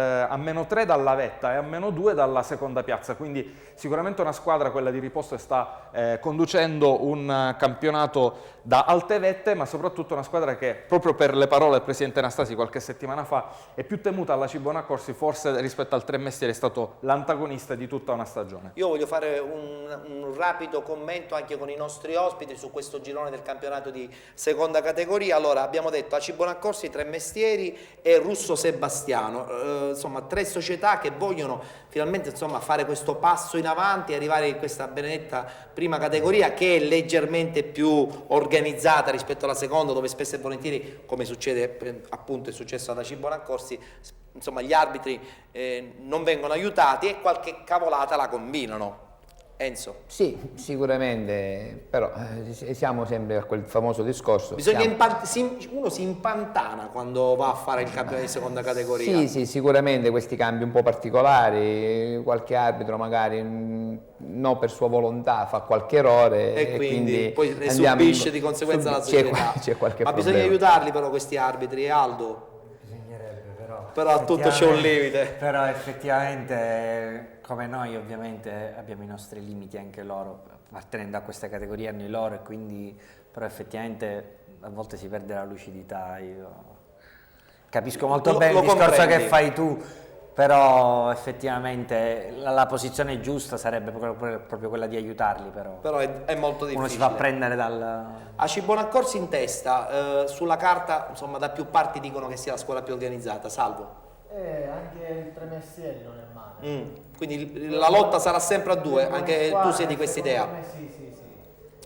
3 dalla vetta e a meno 2 dalla seconda piazza, quindi sicuramente una squadra, quella di Riposto, che sta conducendo un campionato da alte vette, ma soprattutto una squadra che, proprio per le parole del presidente Anastasi qualche settimana fa, è più temuta alla Cibonaccorsi, forse rispetto al Tremestieri è stato l'antagonista di tutta una stagione. Io voglio fare un rapido commento anche con i nostri ospiti su questo girone del campionato di seconda categoria. Allora, abbiamo detto a Cibonaccorsi, Tremestieri e Russo Sebastiano, insomma 3 società che vogliono finalmente, insomma, fare questo passo in avanti e arrivare in questa benedetta prima categoria, che è leggermente più organizzata rispetto alla seconda, dove spesso e volentieri, come succede appunto, è successo ad Cibonaccorsi, insomma gli arbitri non vengono aiutati e qualche cavolata la combinano. Enzo? Sì, sicuramente, però siamo sempre a quel famoso discorso. Uno si impantana quando va a fare il campionato di seconda categoria. Sì, sicuramente questi cambi un po' particolari, qualche arbitro magari non per sua volontà fa qualche errore e quindi poi ne subisce di conseguenza la società. C'è qualche Ma problema. bisogna aiutarli però questi arbitri, Aldo? Però a tutto c'è un limite. Però effettivamente, come noi ovviamente abbiamo i nostri limiti anche loro, appartenendo a questa categoria hanno i loro, e quindi però effettivamente a volte si perde la lucidità. Io capisco molto bene il discorso che fai tu, però effettivamente la posizione giusta sarebbe proprio quella di aiutarli, però è molto difficile. Uno si fa prendere dal... A Cibonaccorsi in testa, sulla carta, insomma, da più parti dicono che sia la squadra più organizzata. Salvo? Anche il Tremestieri non è male. Quindi la lotta sarà sempre a 2, anche tu sei di questa idea? Sì.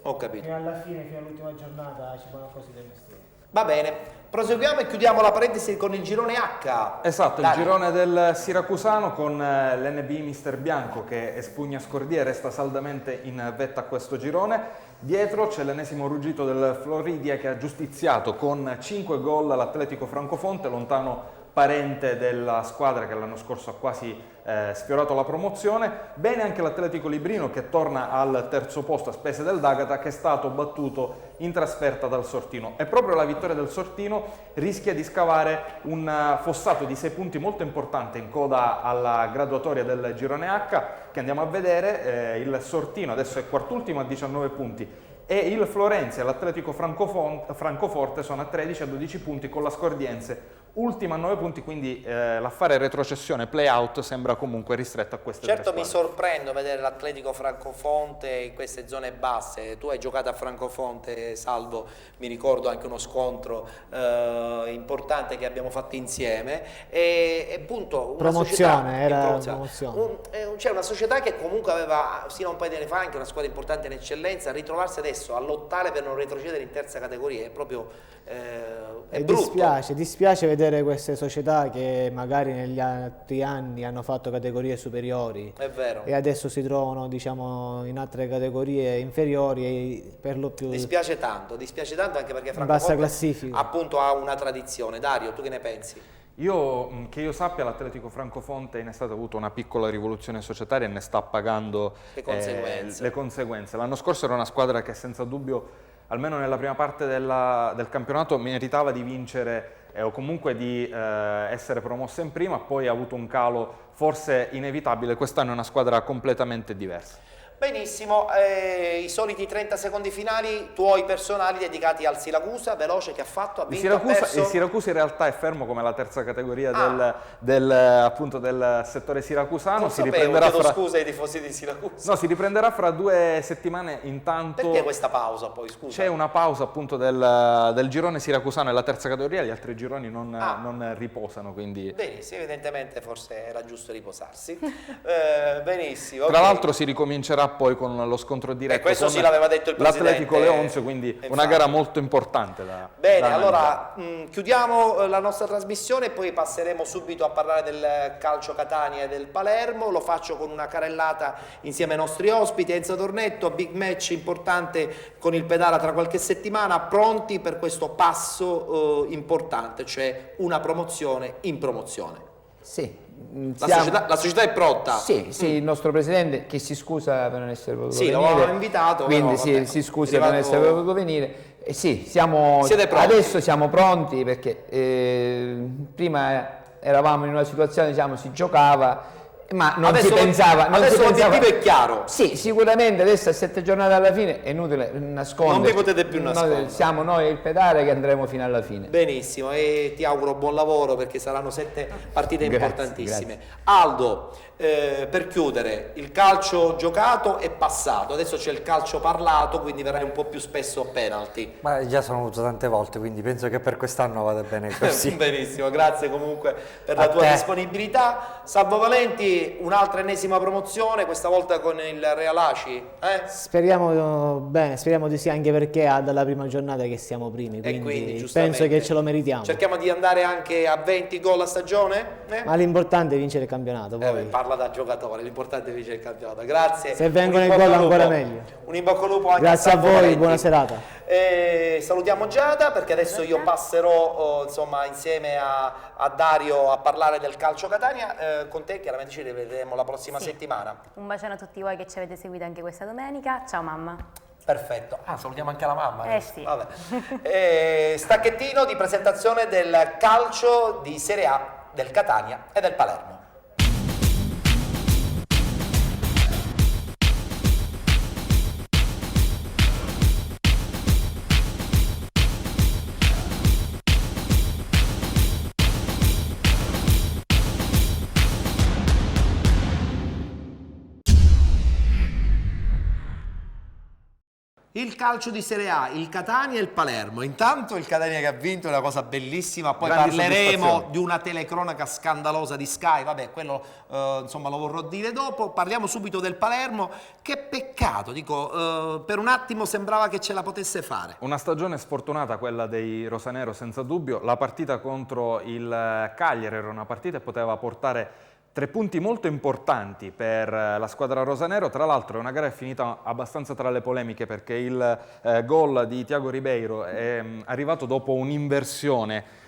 Ho capito. Fino alla fine, fino all'ultima giornata, Cibonaccorsi Tremestieri. Va bene, proseguiamo e chiudiamo la parentesi con il girone H. Esatto, il girone del Siracusano con l'NB Mister Bianco che espugna Scordia e resta saldamente in vetta a questo girone. Dietro c'è l'ennesimo ruggito del Floridia, che ha giustiziato con 5 gol l'Atletico Francofonte, lontano parente della squadra che l'anno scorso ha quasi sfiorato la promozione. Bene anche l'Atletico Librino, che torna al terzo posto a spese del D'Agata, che è stato battuto in trasferta dal Sortino, e proprio la vittoria del Sortino rischia di scavare un fossato di 6 punti molto importante in coda alla graduatoria del girone H, che andiamo a vedere. Il Sortino adesso è quartultimo a 19 punti, e il Florenzi e l'Atletico Francoforte sono a 13 a 12 punti con la Scordiense ultima a 9 punti, quindi l'affare retrocessione play-out sembra comunque ristretto a queste certo. tre Mi sorprendo vedere l'Atletico Francofonte in queste zone basse. Tu hai giocato a Francofonte, Salvo, mi ricordo anche uno scontro importante che abbiamo fatto insieme e appunto una c'è una società che comunque aveva sino a un paio di anni fa anche una squadra importante in eccellenza. Ritrovarsi adesso a lottare per non retrocedere in terza categoria è proprio è brutto. Dispiace vedere queste società che magari negli altri anni hanno fatto categorie superiori, è vero, e adesso si trovano, diciamo, in altre categorie inferiori e per lo più dispiace tanto anche perché bassa classifica, appunto ha una tradizione. Dario, tu che ne pensi? Che io sappia, l'Atletico Francofonte in estate ha avuto una piccola rivoluzione societaria e ne sta pagando le conseguenze. L'anno scorso era una squadra che senza dubbio, almeno nella prima parte del campionato, meritava di vincere o comunque di essere promossa in prima, poi ha avuto un calo forse inevitabile. Quest'anno è una squadra completamente diversa. Benissimo, i soliti 30 secondi finali tuoi personali dedicati al Siracusa, veloce, che ha fatto, ha vinto, ha perso. Il Siracusa in realtà è fermo come la terza categoria appunto del settore siracusano. Non sapevo, chiedo scusa ai tifosi di Siracusa. No, si riprenderà fra 2 settimane intanto. Perché questa pausa poi, scusa? C'è una pausa appunto del girone siracusano e la terza categoria, gli altri gironi non riposano, quindi. Benissimo, evidentemente forse era giusto riposarsi. Benissimo. Tra l'altro si ricomincerà poi con lo scontro diretto questo sì l'aveva detto il presidente, l'Atletico Leonzio, quindi una gara molto importante bene, allora chiudiamo la nostra trasmissione e poi passeremo subito a parlare del calcio Catania e del Palermo. Lo faccio con una carrellata insieme ai nostri ospiti. Enzo Tornetto, big match importante con il Pedara tra qualche settimana, pronti per questo passo importante, cioè una promozione in promozione. Sì. La società è pronta? Sì, il nostro presidente, che si scusa per non essere potuto venire. Sì, l'avevamo invitato. Quindi si scusa per non essere potuto venire. Sì, adesso siamo pronti perché prima eravamo in una situazione, diciamo, si giocava, ma non si pensava. Adesso l'obiettivo è chiaro. Sì, sicuramente adesso a 7 giornate alla fine è inutile nascondere. Non vi potete più nascondere. Siamo noi e il Pedare che andremo fino alla fine. Benissimo, e ti auguro buon lavoro perché saranno 7 partite importantissime. Grazie. Aldo, per chiudere, il calcio giocato è passato, adesso c'è il calcio parlato, quindi verrai un po' più spesso a penalty. Ma già sono venuto tante volte, quindi penso che per quest'anno vada bene così. Benissimo, grazie comunque per la tua disponibilità. Salvo Valenti, un'altra ennesima promozione, questa volta con il Real Aci? Speriamo bene, speriamo di sì, anche perché è dalla prima giornata che siamo primi, quindi penso che ce lo meritiamo. Cerchiamo di andare anche a 20 gol a stagione? Ma l'importante è vincere il campionato. Parla da giocatore, l'importante è vincere il campionato. Grazie. Se vengono i gol ancora meglio. Un in bocca al lupo anche grazie a voi, Valenti. Buona serata. Salutiamo Giada perché adesso io passerò insomma insieme a Dario a parlare del calcio Catania. Con te chiaramente ci rivedremo la prossima settimana. Un bacione a tutti voi che ci avete seguito anche questa domenica. Ciao mamma. Perfetto. Salutiamo anche la mamma. Sì. Vabbè. Stacchettino di presentazione del calcio di Serie A del Catania e del Palermo. Il calcio di Serie A, il Catania e il Palermo. Intanto il Catania che ha vinto è una cosa bellissima, poi parleremo di una telecronaca scandalosa di Sky, vabbè, quello insomma lo vorrò dire dopo. Parliamo subito del Palermo, che peccato, dico, per un attimo sembrava che ce la potesse fare. Una stagione sfortunata quella dei rosanero senza dubbio, la partita contro il Cagliari era una partita che poteva portare 3 punti molto importanti per la squadra rosanero. Tra l'altro è una gara finita abbastanza tra le polemiche perché il gol di Thiago Ribeiro è arrivato dopo un'inversione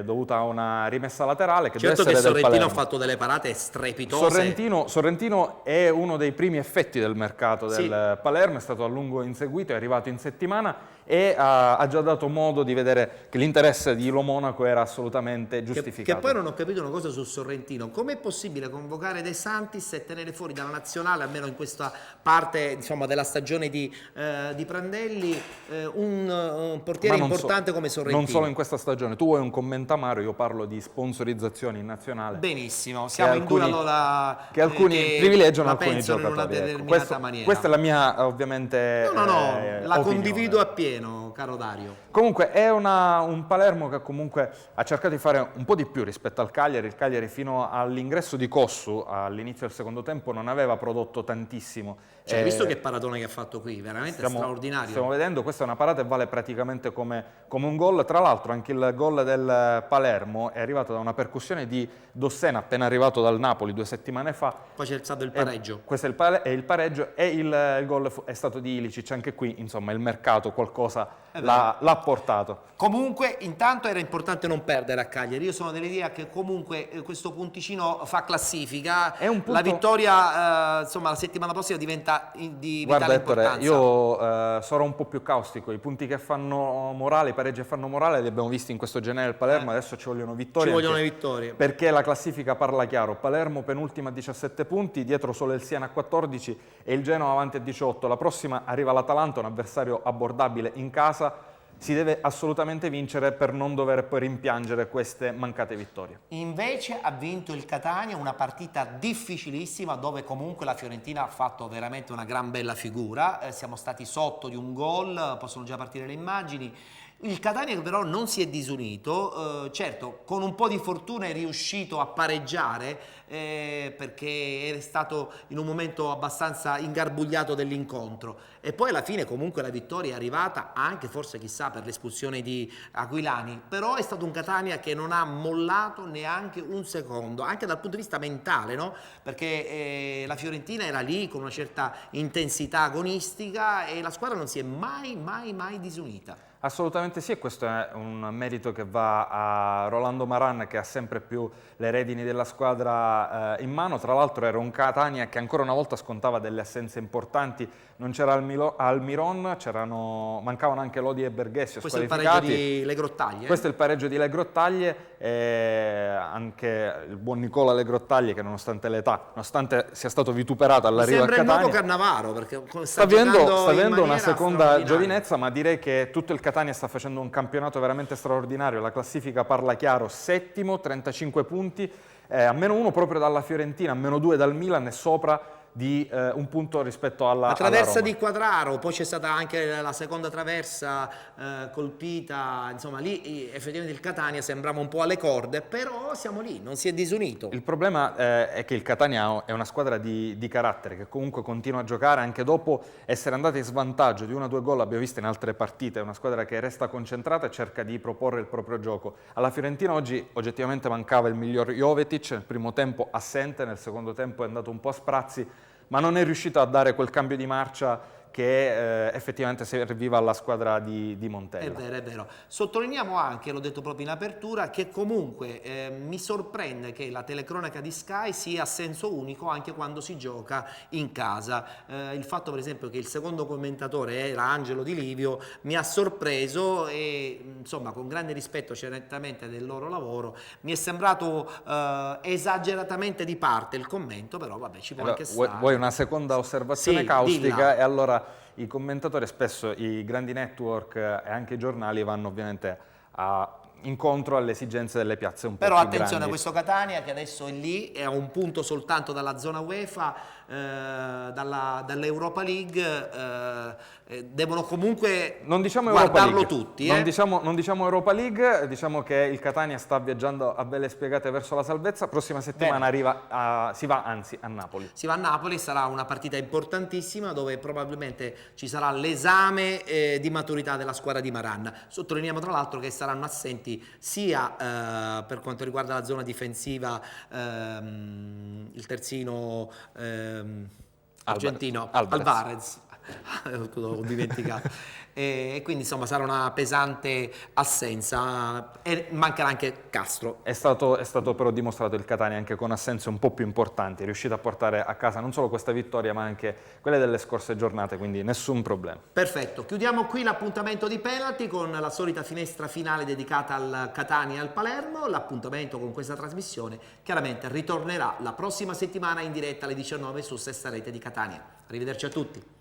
dovuta a una rimessa laterale che certo deve essere che del Sorrentino ha fatto delle parate strepitose. Sorrentino è uno dei primi effetti del mercato del Palermo, è stato a lungo inseguito, è arrivato in settimana e ha già dato modo di vedere che l'interesse di Lo Monaco era assolutamente giustificato. Che poi non ho capito una cosa sul Sorrentino: com'è possibile convocare De Santis e tenere fuori dalla nazionale, almeno in questa parte insomma della stagione di Prandelli, un portiere importante come Sorrentino? Non solo in questa stagione. Tu vuoi un commentamaro, io parlo di sponsorizzazioni in nazionale. Benissimo, siamo in due allora che alcuni privilegiano la alcuni giocatori. In una determinata maniera. Questa è la mia ovviamente No, la opinione. condivido appieno, caro Dario. Comunque è un Palermo che comunque ha cercato di fare un po' di più rispetto al Cagliari. Il Cagliari fino all'ingresso di Cossu, all'inizio del secondo tempo, non aveva prodotto tantissimo. Cioè, visto che paratone che ha fatto qui, veramente straordinario. Stiamo vedendo, questa è una parata e vale praticamente come un gol. Tra l'altro anche il gol del Palermo è arrivato da una percussione di Dossena, appena arrivato dal Napoli 2 settimane fa. Poi c'è stato il pareggio. Questo è il pareggio e il gol è stato di Ilicic. Anche qui, insomma, il mercato qualcosa l'ha portato. Comunque, intanto era importante non perdere a Cagliari. Io sono dell'idea che comunque questo punticino fa classifica. È un punto... La vittoria, insomma, la settimana prossima diventa di vitale importanza. Io sarò un po' più caustico. I punti che fanno morale, i pareggi che fanno morale li abbiamo visti in questo genere del Palermo. Adesso ci vogliono vittorie. Ci vogliono le vittorie. Perché la classifica parla chiaro. Palermo penultima a 17 punti, dietro solo il Siena a 14 e il Genoa avanti a 18. La prossima arriva l'Atalanta, un avversario abbordabile in casa. Si deve assolutamente vincere per non dover poi rimpiangere queste mancate vittorie. Invece ha vinto il Catania, una partita difficilissima dove comunque la Fiorentina ha fatto veramente una gran bella figura. Siamo stati sotto di un gol, possono già partire le immagini. Il Catania però non si è disunito, certo con un po' di fortuna è riuscito a pareggiare perché era stato in un momento abbastanza ingarbugliato dell'incontro e poi alla fine comunque la vittoria è arrivata anche forse chissà per l'espulsione di Aquilani, però è stato un Catania che non ha mollato neanche un secondo, anche dal punto di vista mentale, no? Perché la Fiorentina era lì con una certa intensità agonistica e la squadra non si è mai disunita. Assolutamente sì, e questo è un merito che va a Rolando Maran, che ha sempre più le redini della squadra in mano. Tra l'altro era un Catania che ancora una volta scontava delle assenze importanti, non c'era Almiron, mancavano anche Lodi e Berghessio. Questo è il pareggio di Le Grottaglie. Questo è il pareggio di Le Grottaglie, anche il buon Nicola Le Grottaglie che nonostante l'età, nonostante sia stato vituperato all'arrivo a Catania, sembra il nuovo Cannavaro perché sta avendo una seconda giovinezza, ma direi che tutto il Catania sta facendo un campionato veramente straordinario. La classifica parla chiaro: settimo, 35 punti, a -1 proprio dalla Fiorentina, a -2 dal Milan e sopra di un punto rispetto alla traversa Roma. di Quadraro, poi c'è stata anche la seconda traversa colpita, insomma lì effettivamente il Catania sembrava un po' alle corde, però siamo lì, non si è disunito. Il problema è che il Catania è una squadra di carattere che comunque continua a giocare anche dopo essere andata in svantaggio di 1 o 2 gol, abbiamo visto in altre partite. È una squadra che resta concentrata e cerca di proporre il proprio gioco. Alla Fiorentina oggi oggettivamente mancava il miglior Jovetic, nel primo tempo assente, nel secondo tempo è andato un po' a sprazzi, ma non è riuscito a dare quel cambio di marcia che effettivamente serviva alla squadra di Montella. È vero. Sottolineiamo anche, l'ho detto proprio in apertura, che comunque mi sorprende che la telecronaca di Sky sia a senso unico anche quando si gioca in casa. Il fatto per esempio che il secondo commentatore era Angelo Di Livio mi ha sorpreso e insomma con grande rispetto certamente del loro lavoro mi è sembrato esageratamente di parte il commento, però vabbè ci può anche stare. Vuoi una seconda osservazione caustica? Dilla. E allora i commentatori, spesso i grandi network e anche i giornali vanno ovviamente incontro alle esigenze delle piazze un po' però più attenzione grandi. A questo Catania che adesso è lì, è a un punto soltanto dalla zona UEFA, dall'Europa League, devono comunque guardarlo tutti. Non diciamo Europa League, diciamo che il Catania sta viaggiando a belle spiegate verso la salvezza. Prossima settimana si va a Napoli. Si va a Napoli, sarà una partita importantissima dove probabilmente ci sarà l'esame di maturità della squadra di Maran. Sottolineiamo tra l'altro che saranno assenti sia per quanto riguarda la zona difensiva il terzino argentino Alvarez Ho dimenticato. E quindi insomma sarà una pesante assenza e mancherà anche Castro. È stato però dimostrato il Catania anche con assenze un po' più importanti, è riuscito a portare a casa non solo questa vittoria ma anche quelle delle scorse giornate, quindi nessun problema. Perfetto, chiudiamo qui l'appuntamento di penalty con la solita finestra finale dedicata al Catania e al Palermo. L'appuntamento con questa trasmissione chiaramente ritornerà la prossima settimana in diretta alle 19 su Sesta Rete di Catania. Arrivederci a tutti.